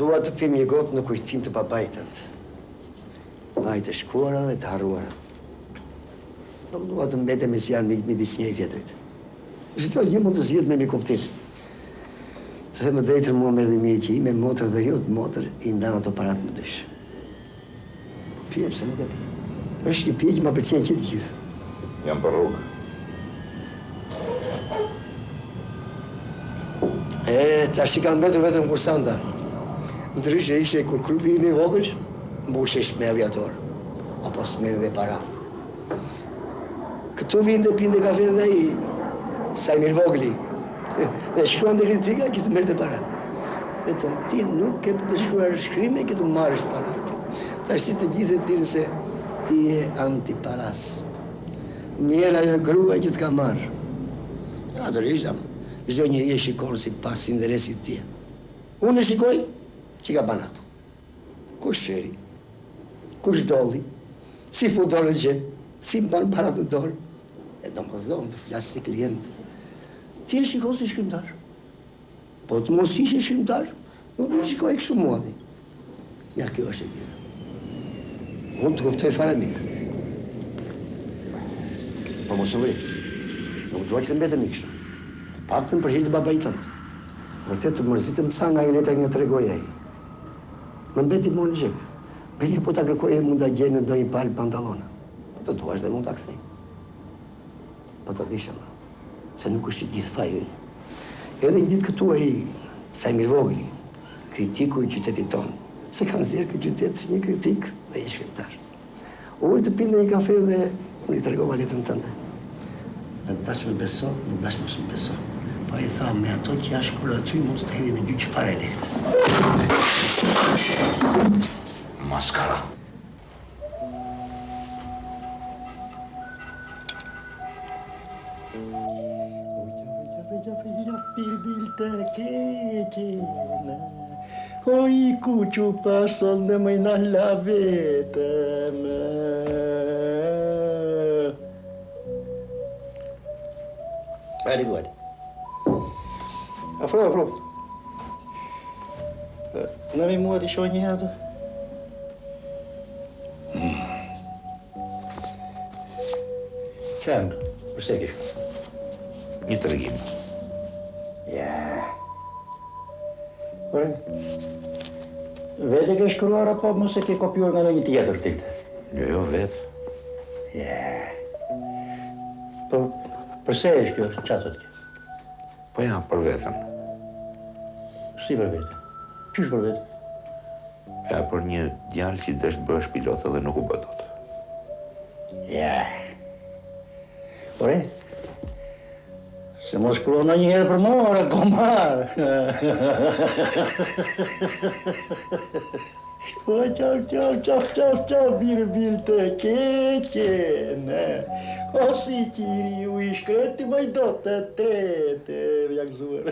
Dua të pim një gotë në kujtim të babajtënd. Ai të shkuara dhe të harruara. Nuk dua të mbetem si janë midis njëri tjetrit. Çdo gjë mund të zgjidhet me një kuptim. Të them drejtën, mua merrni mirë që me motër dhe jo të motër i ndan ato parat më dysh. Pije pse nuk e pi. Është një pije që më pëlqen që të gjithë. Jam për rrugë. Tash që kanë mbetur vetëm kursanta. Ndryshe ishte kur klubi i vogël, mbushesh me aviator. Apo s'merr dhe para. Këtu vinte pinte kafe dhe ai Sajmir Vogli. Dhe shkruan dhe kritika, që të merr dhe para. Vetëm ti nuk ke për të shkruar shkrime, që të marrësh para. Tash që të gjithë dinë se ti je antiparas. Mirë ajo grua që të ka marrë. Naturisht, çdo njeri e shikon si pas interesit tij. Unë e shikoj që ka banaku. Kush sheri? Kush dolli? Si fu dorën që? Si mban para të dorë? E domosdoshmë të flas si klient. Ti e shikon si shkrimtar. Po të mos ishe shkrimtar, nuk më shikoj kështu mua ti. Ja, kjo është e gjitha. Unë të kuptoj fare mirë. Po mos u vri. Nuk dua që të mbetem i kështu. Të paktën për hir të babait tënd. Vërtet të mërzitëm ca nga i letër nga tregoi ai. Më mbeti mua në xhep. Bile po ta kërkoj mund ta gjej në ndonjë palë pantallona. Po të duash dhe mund ta kthej. Po ta disha më. Se nuk është i gjithë faji. Edhe një ditë këtu ai Sajmir Vogli, kritiku i qytetit tonë, se kanë zjerë këtë qytet si një kritik dhe i shkrimtar. Ujë të pinë një kafe dhe unë i tregova letrën tënde. Në dash me beso, në dash mos më beso. Po ai tha, me ato që ja shkruar aty mund të të hedhë me gjyq fare lehtë. Maskara. Oj, kuqu pasol në mëjna la vetëm. Hajde, guardi. Afro. Në me mua të shoj një ato? Qëmë, përse kishë? Një të regim. Ja. Por, vete ke shkruar apo mos e ke kopjuar nga një tjetër tinte? Jo, vetë. Ja. Po, përse e shkruar? Qa thot kjo? Po ja, për vetën. Si për vetën? Qysh për vetën? Ja, për një djalë që dështë bësh pilot edhe nuk u bëdot. Ja. Por e? Se mos shkruan në njëherë për more, komar. Po, qaf, birë të keqen. O si qiri u i shkreti më i do të trete, ja këzuar.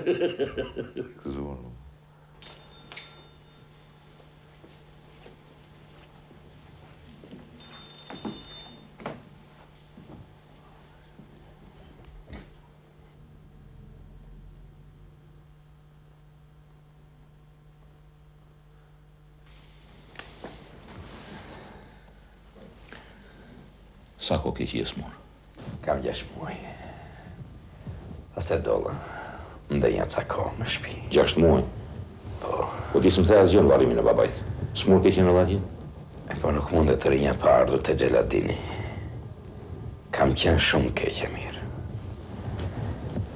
Këzuar. Sa ko ke që jesë morë? Kam 6 muaj. Pas e dolla, ndë një ca kohë me shpi. 6 muaj? Po. Po ti s'më the asgjë në varimin e babajt. S'mur ke qenë rëllatjen? Po nuk mundet të rinja pa ardhur të Gjeladini. Kam qenë shumë keqe mirë.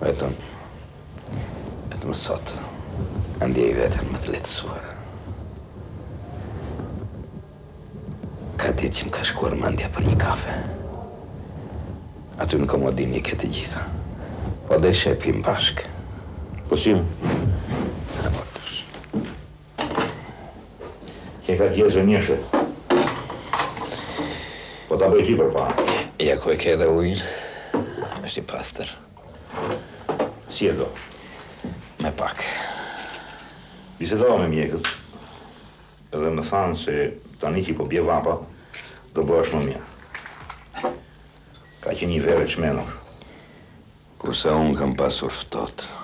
Vetëm sot, ndjej vetën më të letësuar. Ka ditë që më ka shkuar mandja për një kafe. Aty në komodini ke të gjitha. Po dhe shepim bashkë. Po si? Ke ka tjesve njëshe. Po ta bëj ty për pa. Ja ku e ke edhe ujnë. është i pastër. Si e do? Me pak. Bisedova me mjekët. Edhe më thanë se tani që po bje vapa, do bëhesh më mirë. Ka qenë një verë të shmenur. Kurse unë kam pasur ftohtë.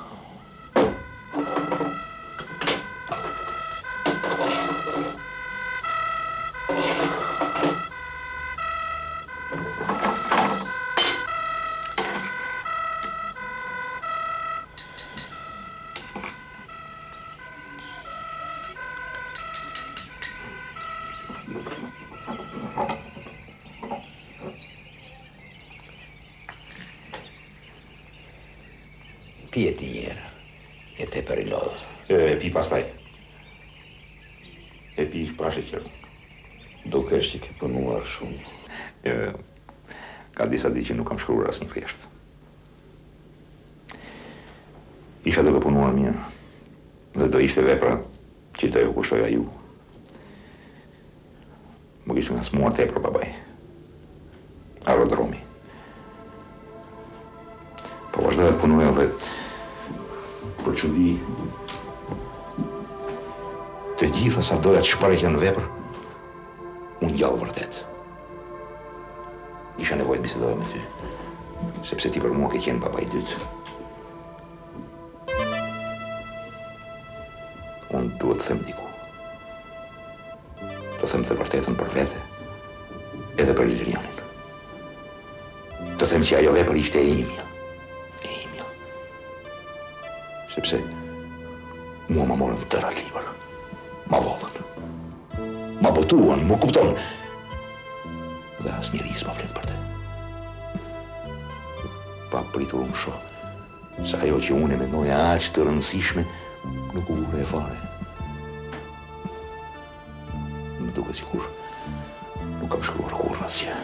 Pije ti njëra. E tepër i lodhë. E pi pastaj. E pi pa sheqer. Dukesh që ke punuar shumë. Ka disa ditë që nuk kam shkruar asnjë rresht. Isha duke punuar mirë. Dhe do ishte vepra që do ju kushtoja ju. Më kishte ngasmuar tepër babai. Aerodromi. Po vazhdoja të punoja dhe për çudi të gjitha sa doja të shparejtja në vepër, unë gjallë vërtet. Isha nevojë të bisedoja me ty, sepse ti për mua ke qenë baba i dytë. Unë duhet të them diku. Të them të vërtetën për vete, edhe për Ilirianin. Të them që ajo vepër ishte e imja. E imja. Sepse mua ma morën tërat libër. Ma vollën. Ma botuan, më kupton. Dhe as njeri s'ma flet për te. Pa pritur unë shoh, se ajo që unë e mendoja aq të rëndësishme, nuk u ure e fare. Më duke sikur nuk kam shkruar kurrë asgjë.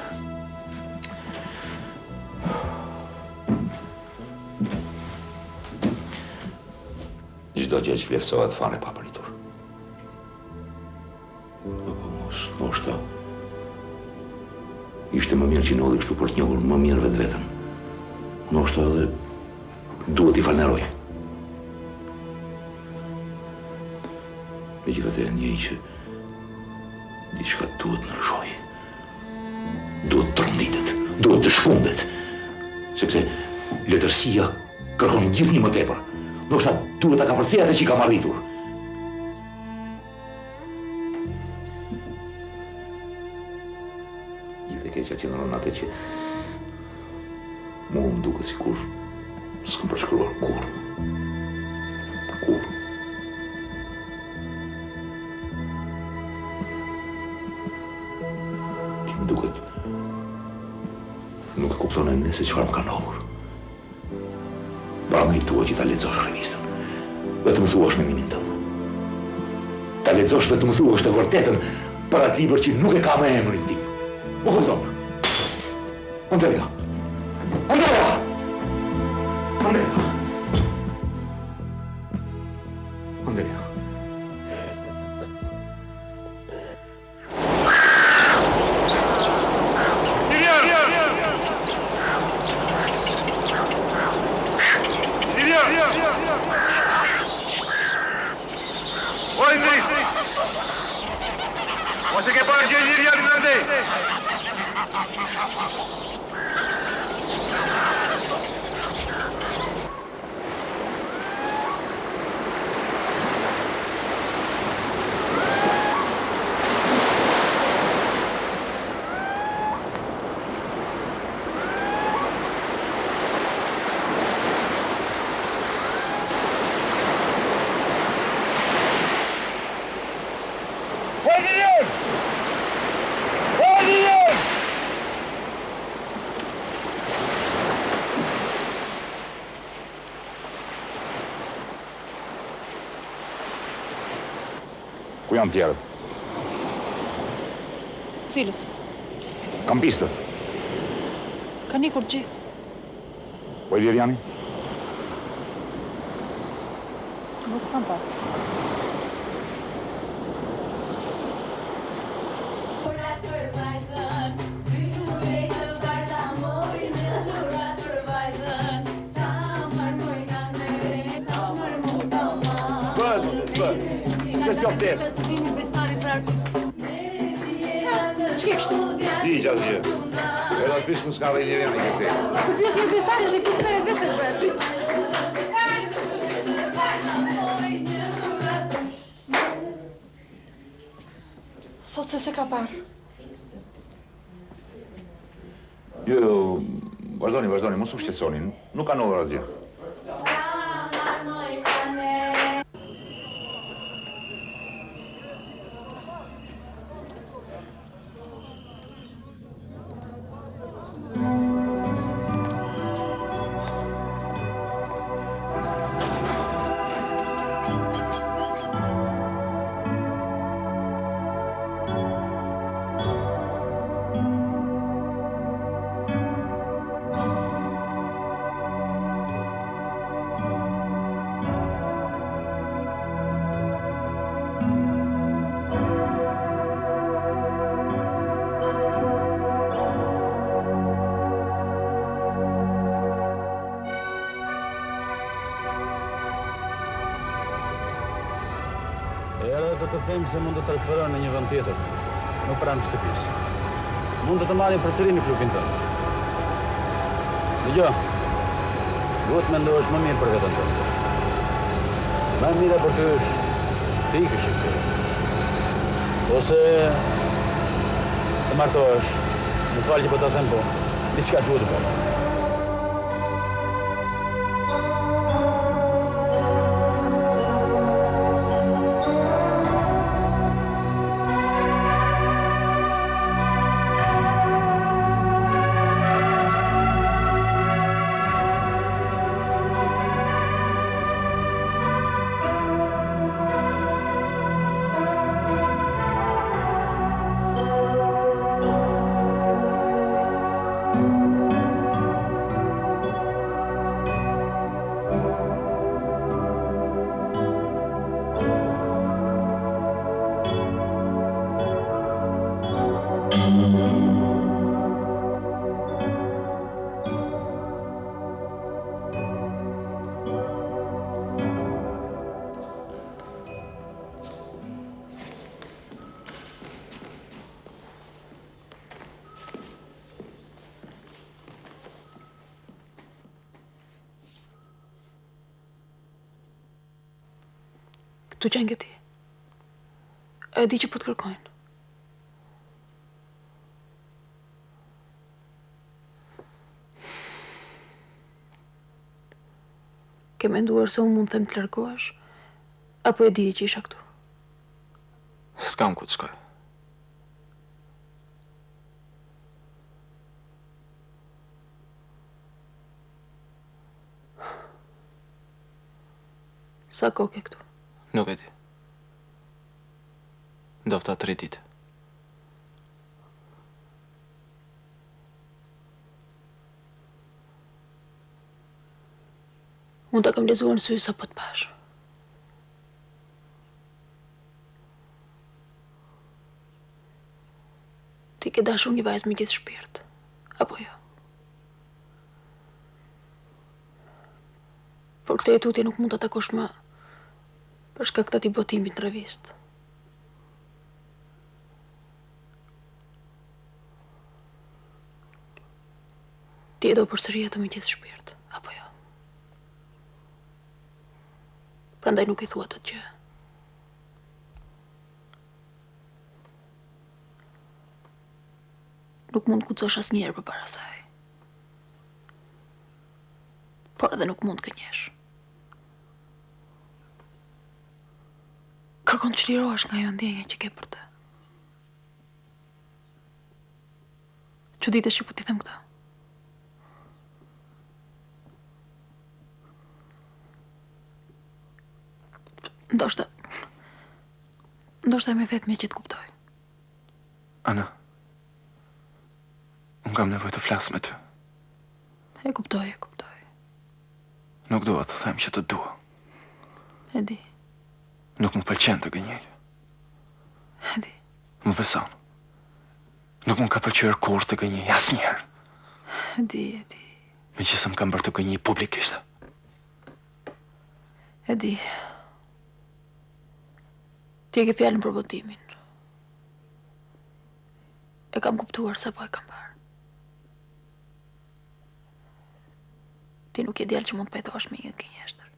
Çdo gjë që vlerësohet fare pa pritur. Apo moshta. Ishte më mirë që ndodhi kështu për të njohur më mirë vetveten. Ndoshta edhe duhet i falënderoj. Megjithatë e njeh që diçka duhet ndryshoj. Duhet të rënditet, duhet të shkundet. Sepse letërsia kërkon gjithnjë më tepër. Ndoshta duhet ta kapërcej atë që kam arritur. Gjithë e keqja qëndron atë që mua më duket sikur s'kam përshkruar kurrë. Kurrë. Që më duket nuk e kupton e se çfarë më ka ndodhur. Prandaj dua që ta lexosh revistën. Dhe të më thuash mendimin tënd. Ta lexosh dhe të më thuash të vërtetën për atë libër që nuk e ka me emrin tim. Më kupton? Andrea. Andrea! Andrea! Andrea. Ose che porge gli rialzate! Ku janë tjerët? Cilët? Kampistët. Kanë ikur gjithë. Po Iliriani? Nuk kam pa. Qështë kjo ftesë? Ç'ke kështu? Di që asgjë. Edhe të pishë më s'ka dhe Iliriani këte. Të pyes një bestari se kush merret vesh është bërë. Thot se ka parë. Jo, vazhdoni, mos u shqetësoni. Nuk ka ndodhur asgjë. do të them se mund të transferohen në një vend tjetër, në pranë shtëpisë. Mund të të marrin përsëri në klubin tënd. Dëgjoj. Duhet mendohesh më mirë për veten tënde. Më e mira për ty është të ikësh këtu. Ose të martohesh. Më fal që po ta them, po diçka duhet të bëj. Tu qenë këti. E di që po të kërkojnë. Ke menduar se unë mund të them të largohesh? Apo e di që isha këtu? S'kam ku të shkoj. Sa kohë ke këtu? Nuk e di. Ndofta 3 ditë. Unë ta kam lezuar në sy sa po të pash. Ti ke dashur një vajzë me gjithë shpirt, apo jo? Por këtë e tutje nuk mund të takosh më për shkak të atij botimit në revistë. Ti e do përsëri atë me gjithë shpirt, apo jo? Prandaj nuk i thua të gjë. Nuk mund kucosh asnjëherë përpara saj. Por edhe nuk mund gënjesh. Kërkon të çlirohesh nga ajo ndjenja që ke për të. Çuditesh që po t'i them këtë. Ndoshta me vetëm që të kuptoj. Ana, unë kam nevojë të flas me ty. E kuptoj. Nuk dua të them që të dua. E di. Nuk më pëlqen të gënjej. E di. Më beson. Nuk më ka pëlqyer kurrë të gënjej, asnjëherë. E di. Meqenëse më kam bërë të gënjej publikisht. E di. Ti e ke fjalën për botimin. E kam kuptuar sa po e kam parë. Ti nuk je djalë që mund të pajtohesh me një gënjeshtër.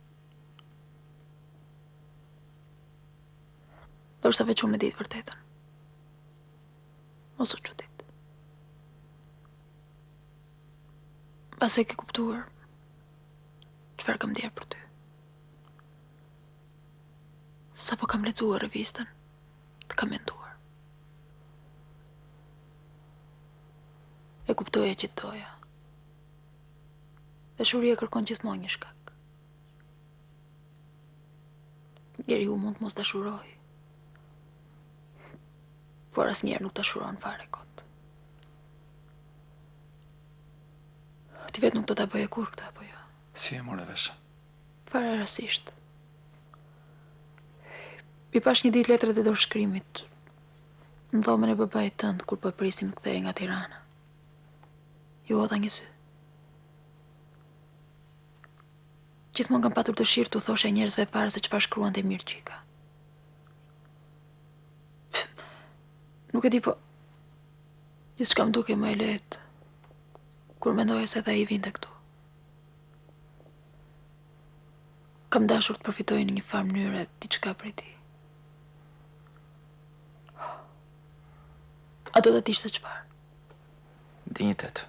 Ndoshta veç unë e di të vërtetën. Mos u çudit. Pasi e ke kuptuar çfarë kam ndier për ty. Sa po kam lexuar revistën, të kam menduar. E kuptoja që të doja. Dashuria kërkon gjithmonë një shkak. Njeriu mund të mos dashurojë, por asnjëherë nuk dashuron fare kot. Ti vetë nuk do ta bëje kur këtë, apo jo? Si e morë vesh? Fare rastisht. I pash një ditë letrat e dorëshkrimit në dhomën e babait tënd kur po prisim të kthehej nga Tirana. Ju hodha një sy. Gjithmonë kam patur dëshirë t'u thoshe njerëzve para se çfarë shkruante Mirgjika. Nuk e di, po gjithçka më duke më e lehtë kur mendoja se ai vinte këtu. Kam dashur të përfitoj në një farë mënyrë diçka prej tij. A do të dish se çfarë? Dinjitet.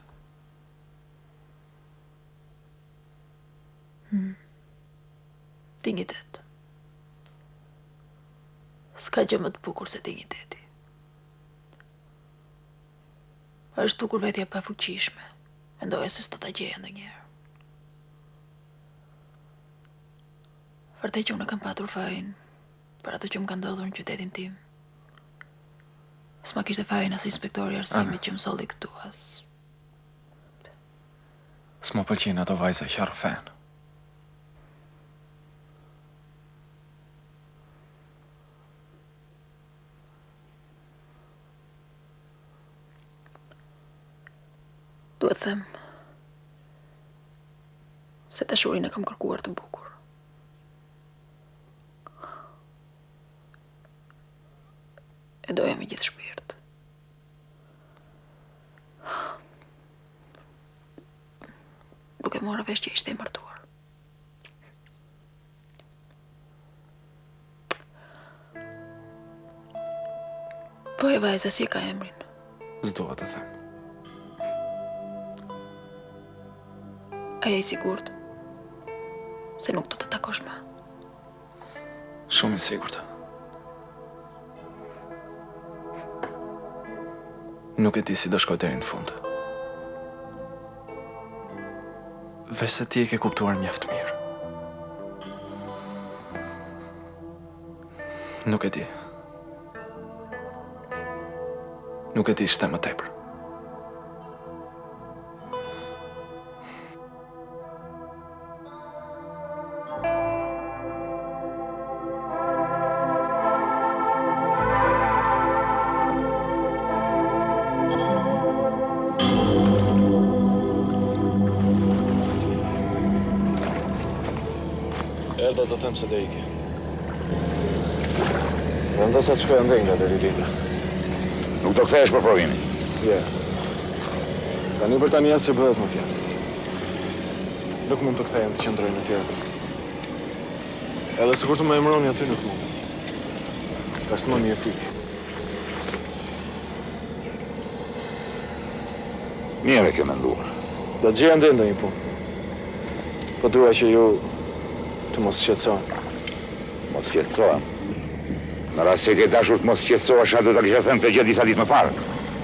Dinjitet. S'ka gjë më të bukur se dinjiteti. Është dukur vetja pa fuqishme. Mendoja se s'do ta gjeja ndonjëherë. Vërtet që unë kam patur fajin për ato që më ka ndodhur në qytetin tim. S'ma kishte fajin as inspektori arsimit që më solli këtu as. S'ma pëlqejnë ato vajza që arfen. Duhet them se dashurinë e kam kërkuar të bukur. E doja me gjithë shpirt. Nuk e mora vesh që ishte e martuar. Po e vajza si e ka emrin? S'dua të them. Aja i sigurt se nuk do të takosh më. Shumë i sigurt. Nuk e di si do shkoj deri në fund. Veç se ti e ke kuptuar mjaft mirë. Nuk e di. Nuk e di shte më tepër. Erda të them se do ike. Vendosa të shkoj ndër nga deri dita. Nuk do kthehesh për provimin. Je. Tani për tani asë që bëhet më fjalë. Nuk mund të kthehem të qëndroj në tjerë. Edhe sikur të më emëroni aty nuk mund. Është më mirë tik. Mirë e ke menduar. Do të gjej ndër një punë. Po dua që ju të mos shqetësohen. Mos shqetësohem. Në rast se ke dashur të mos shqetësohesh, atë do ta kisha thënë këtë gjë disa ditë më parë.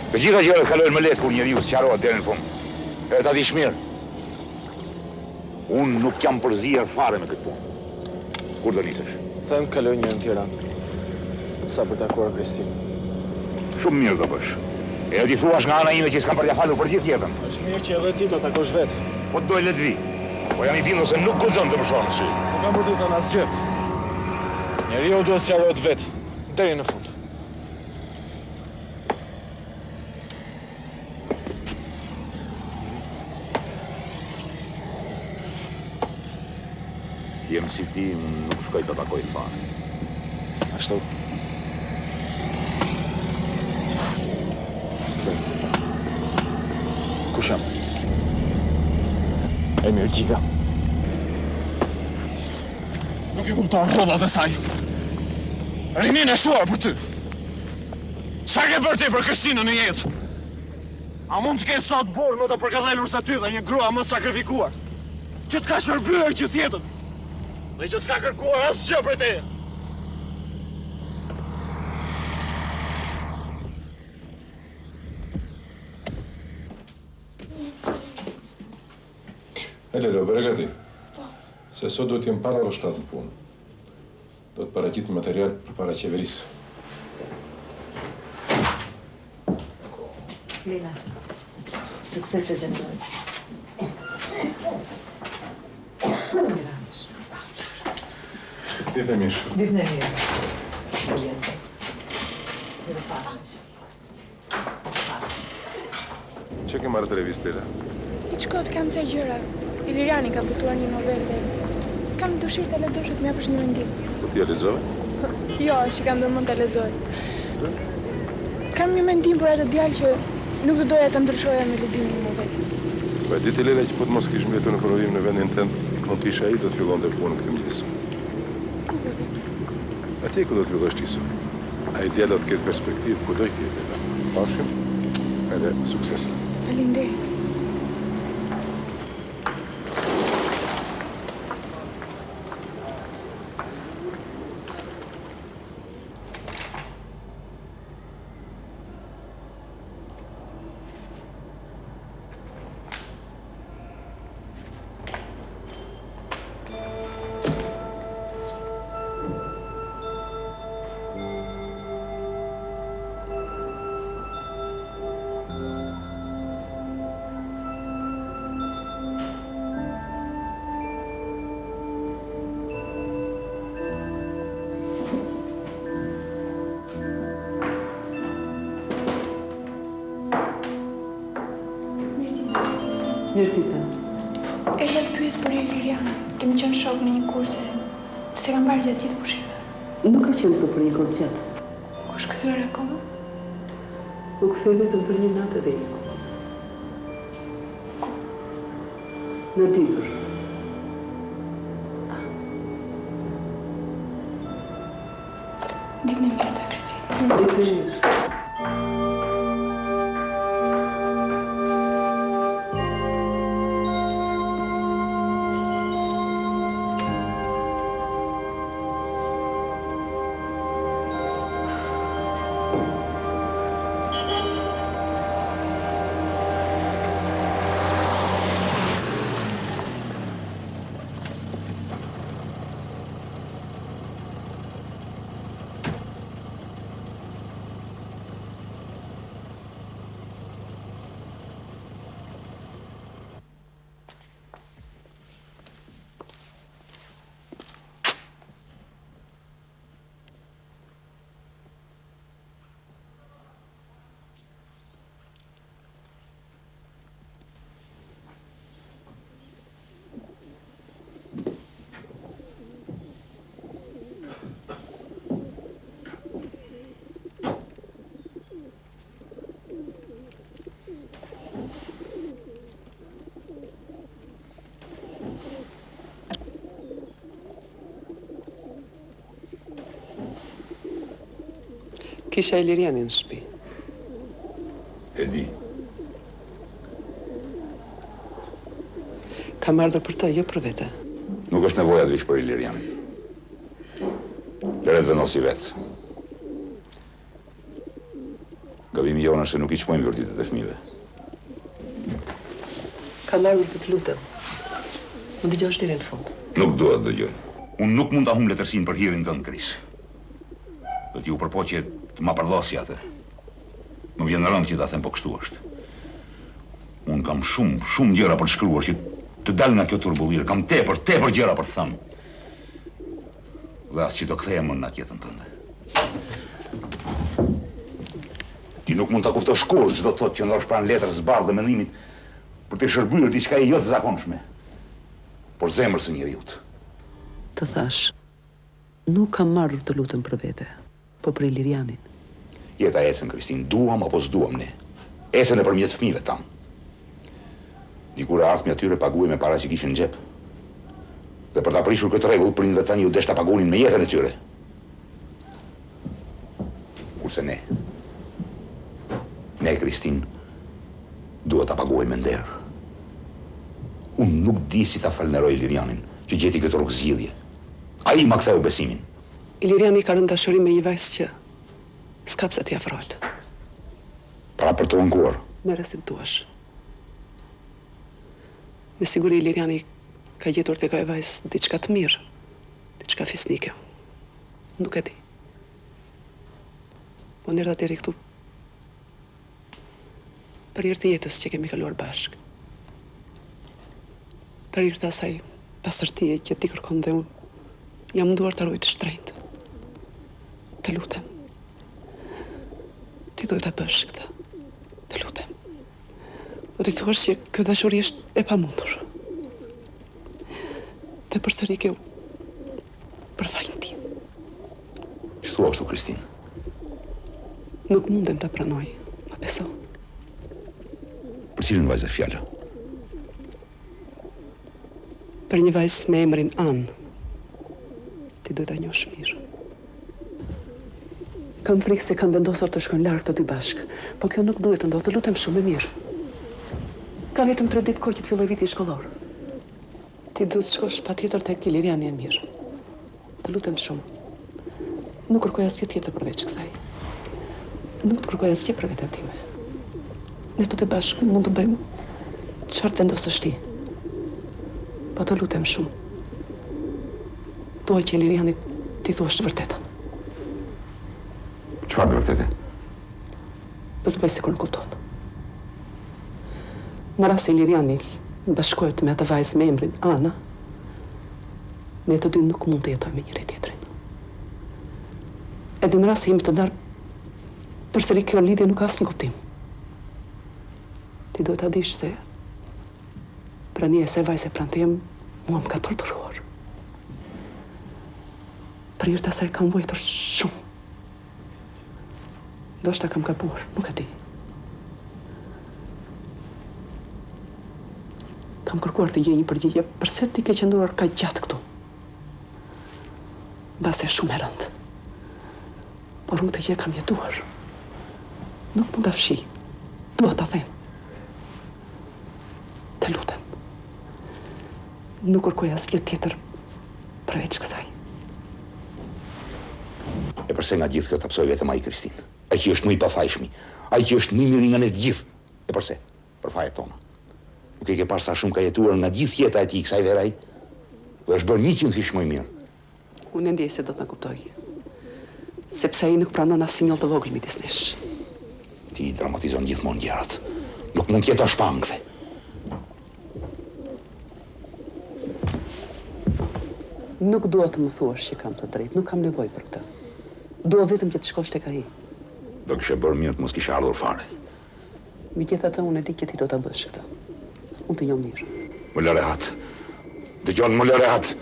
Të gjitha gjërat kalojnë më lehtë kur njeriu sqarohet deri në fund. E ta dish mirë. Unë nuk jam përzier fare me këtë punë. Kur do nisesh? Them kaloj një në Tiranë. Sa për takuar Kristinë. Shumë mirë do bësh. E di thuash nga ana ime që s'kam për t'ia falur për gjithë jetën. Është mirë që edhe ti do takosh vetë. Po të doj le të vi. Po jam i bindur se nuk guxon të më shohësh. Nuk kam për të thënë asgjë. Njeriu duhet të sqarohet vetë deri në fund. Jem si ti, nuk shkoj të takoj fare. Ashtu. Kush jam? Emir Gjika. Nuk i kupton rrodhat e saj. Rinin e shuar për ty. Çfarë ke bërë ti për Kristinën në jetë? A mund të kesh sot borë më të përkathelur sa ty dhe një grua më sakrifikuar? Që të ka shërbyer gjithë jetën. Dhe që s'ka kërkuar asgjë prej teje. Elero, beregati. Se sot do t'jem para rështat në punë. Do të paraqitë material për para qeverisë. Lina, suksese gjendoj. Ditë e mirë. Ditë e mirë. Oriente. Dhe pashësh. Që ke marrë të revistele? I qkot kam se gjëra. Iliriani ka butuar një novel dhe kam dëshirë të lexosh të më japësh një mendim. Po t'ja lexove? Jo, që kam dërmën të lexoj. Kam një mendim për atë djalë që nuk do doja të ndryshoja me leximin e vetes. Po e di ti Lela që po të mos kish mbetur në provim në vendin tënd, mund të isha ai do të fillonte punën këtë mëngjes. Atë ku do të fillosh ti sot? Ai djalë do të ketë perspektivë ku do të jetë. Pashim. Edhe sukses. Faleminderit. Mirë tita. E le të pyes për Ilirianën. Kemi qenë shok në një kurse. Se kam parë gjatë gjithë pushimeve. Nuk ka qenë këtu për një kohë gjatë. Kush kthyer akoma? U kthej vetëm për një natë dhe iku. Ku? Në Digër. Ditën e mirë të Kristinë. Ditën e mirë. Kisha Ilirianin në shtëpi. E di. Kam ardhur për të, jo për vete. Nuk është nevoja veç për Ilirianin. Lëre të vendosi vetë. Gabimi jonë është se nuk I çmojmë vërtetet e fëmijëve. Kam ardhur të të lutem. Më dëgjosh deri në fund. Nuk dua të dëgjoj. Unë nuk mund ta humb letërsinë për hirin tënd, Kris. Do t'ju përpoqje të ma përdhasi atë. Më vjen rënd që ta them po kështu është. Unë kam shumë gjëra për të shkruar që të dal nga kjo turbullire. Kam tepër gjëra për të thënë. Dhe as që do kthehem më në atë jetën tënde. Ti nuk mund ta kuptosh kurrë çdo të thotë që ndrosh pranë letrës zbardhë dhe mendimit për të shërbyer diçka jo të zakonshme. Por zemër së njeriut. Të thash, nuk kam marrur të lutem për vete, po për Ilirianin. Jeta ecën, Kristin, duam apo s'duam ne. Ecën nëpërmjet fëmijëve tanë. Dikur e ardhmja atyre paguaj me para që kishin në xhep. Dhe për ta prishur këtë rregull, prindërit tani u desh ta pagunin me jetën e tyre. Kurse ne, Kristin, duhet ta paguaj me nder. Unë nuk di si ta falënderoj Ilirianin që gjeti këtë rrugë zgjidhje. Ai ma ktheu besimin. Iliriani ka rënë dashuri me një vajzë që s'ka pse t'i afrohet. Pra për të rënkuar. Merre si duash. Me siguri Iliriani ka gjetur tek ajo vajzë diçka të mirë, diçka fisnike. Nuk e di. Po ndërta deri këtu. Për hir të jetës që kemi kaluar bashkë. Për hir të asaj pasërtie që ti kërkon dhe unë, jam munduar të ruaj të shtrenjtë. Të lutem. Ti duhet ta bësh këtë. Të lutem. Do t'i thuash që kjo dashuri është e pamundur. Dhe përsëri kjo për fajin tim. Ç'thua kështu, Kristin? Nuk mundem ta pranoj, ma beso. Për cilën vajzë fjala? Për një vajzë me emrin Anë. Ti duhet ta njohësh mirë. Kam frikë se kanë vendosur të shkojnë larg të dy bashkë, po kjo nuk duhet të ndodhë, lutem shumë e mirë. Ka vetëm 3 ditë kohë që të filloj viti shkollor. Ti duhet të shkosh patjetër tek Iliriani e mirë. Të lutem shumë. Nuk kërkoj asgjë tjetër përveç kësaj. Nuk të kërkoj asgjë për veten time. Ne të dy bashkë mund të bëjmë çfarë vendosësh ti. Po të lutem shumë. Thuaj që Iliriani ti thuash të vërtetën. Çfarë të vërtetë? Pse bëj sikur nuk kupton. Në rast se Iliriani bashkohet me atë vajzë me emrin Ana, ne të dy nuk mund të jetojmë me njëri tjetrin. Edhe në rast se jemi të ndarë, përsëri kjo lidhje nuk ka asnjë kuptim. Ti duhet ta dish se prania e kësaj vajze pranë tem mua më ka torturuar. Për hir të asaj kam vuajtur shumë. Ndoshta kam gabuar, nuk e di. Kam kërkuar të gjej një përgjigje pse ti ke qëndruar kaq gjatë këtu. Mbase shumë e rëndë. Por unë të gjë kam jetuar. Nuk mund ta fshi. Dua ta them. Të lutem. Nuk kërkoj asgjë tjetër përveç kësaj. E përse nga gjithë kjo të psoj vetëm ai Kristin? Ai që është më i pafajshmi, ai që është më i miri nga ne të gjithë. E përse? Për fajet tona. Nuk e ke parë sa shumë ka jetuar nga gjithë jeta e tij kësaj veraj, dhe është bërë 100 fish më i mirë. Unë ndjej se do të na kuptoj. Sepse ai nuk pranon as sinjall të vogël midis nesh. Ti dramatizon gjithmonë gjërat. Nuk mund të jetë as pangthe. Nuk dua të më thuash që kam të drejtë, nuk kam nevojë për këtë. Dua vetëm që të shkosh tek ai. Do kishe bërë mirë të mos kishe ardhur fare. Megjithatë unë e di që ti do ta bësh këtë. Unë të njoh mirë. Më lë rehat. Dëgjon, më lë rehat.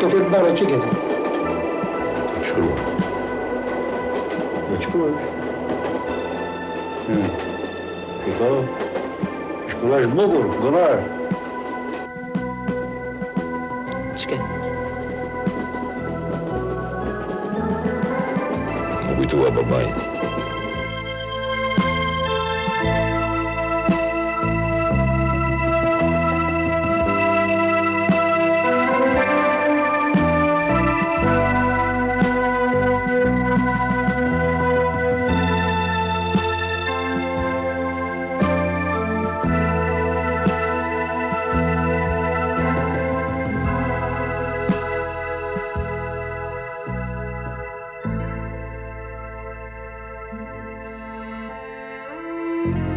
Të vetë barë që këtë? Të shkruar. Në shkruar? Piko, shkruar është bukur, gonar. Ç'ke? Më kujtua babaj. Thank you.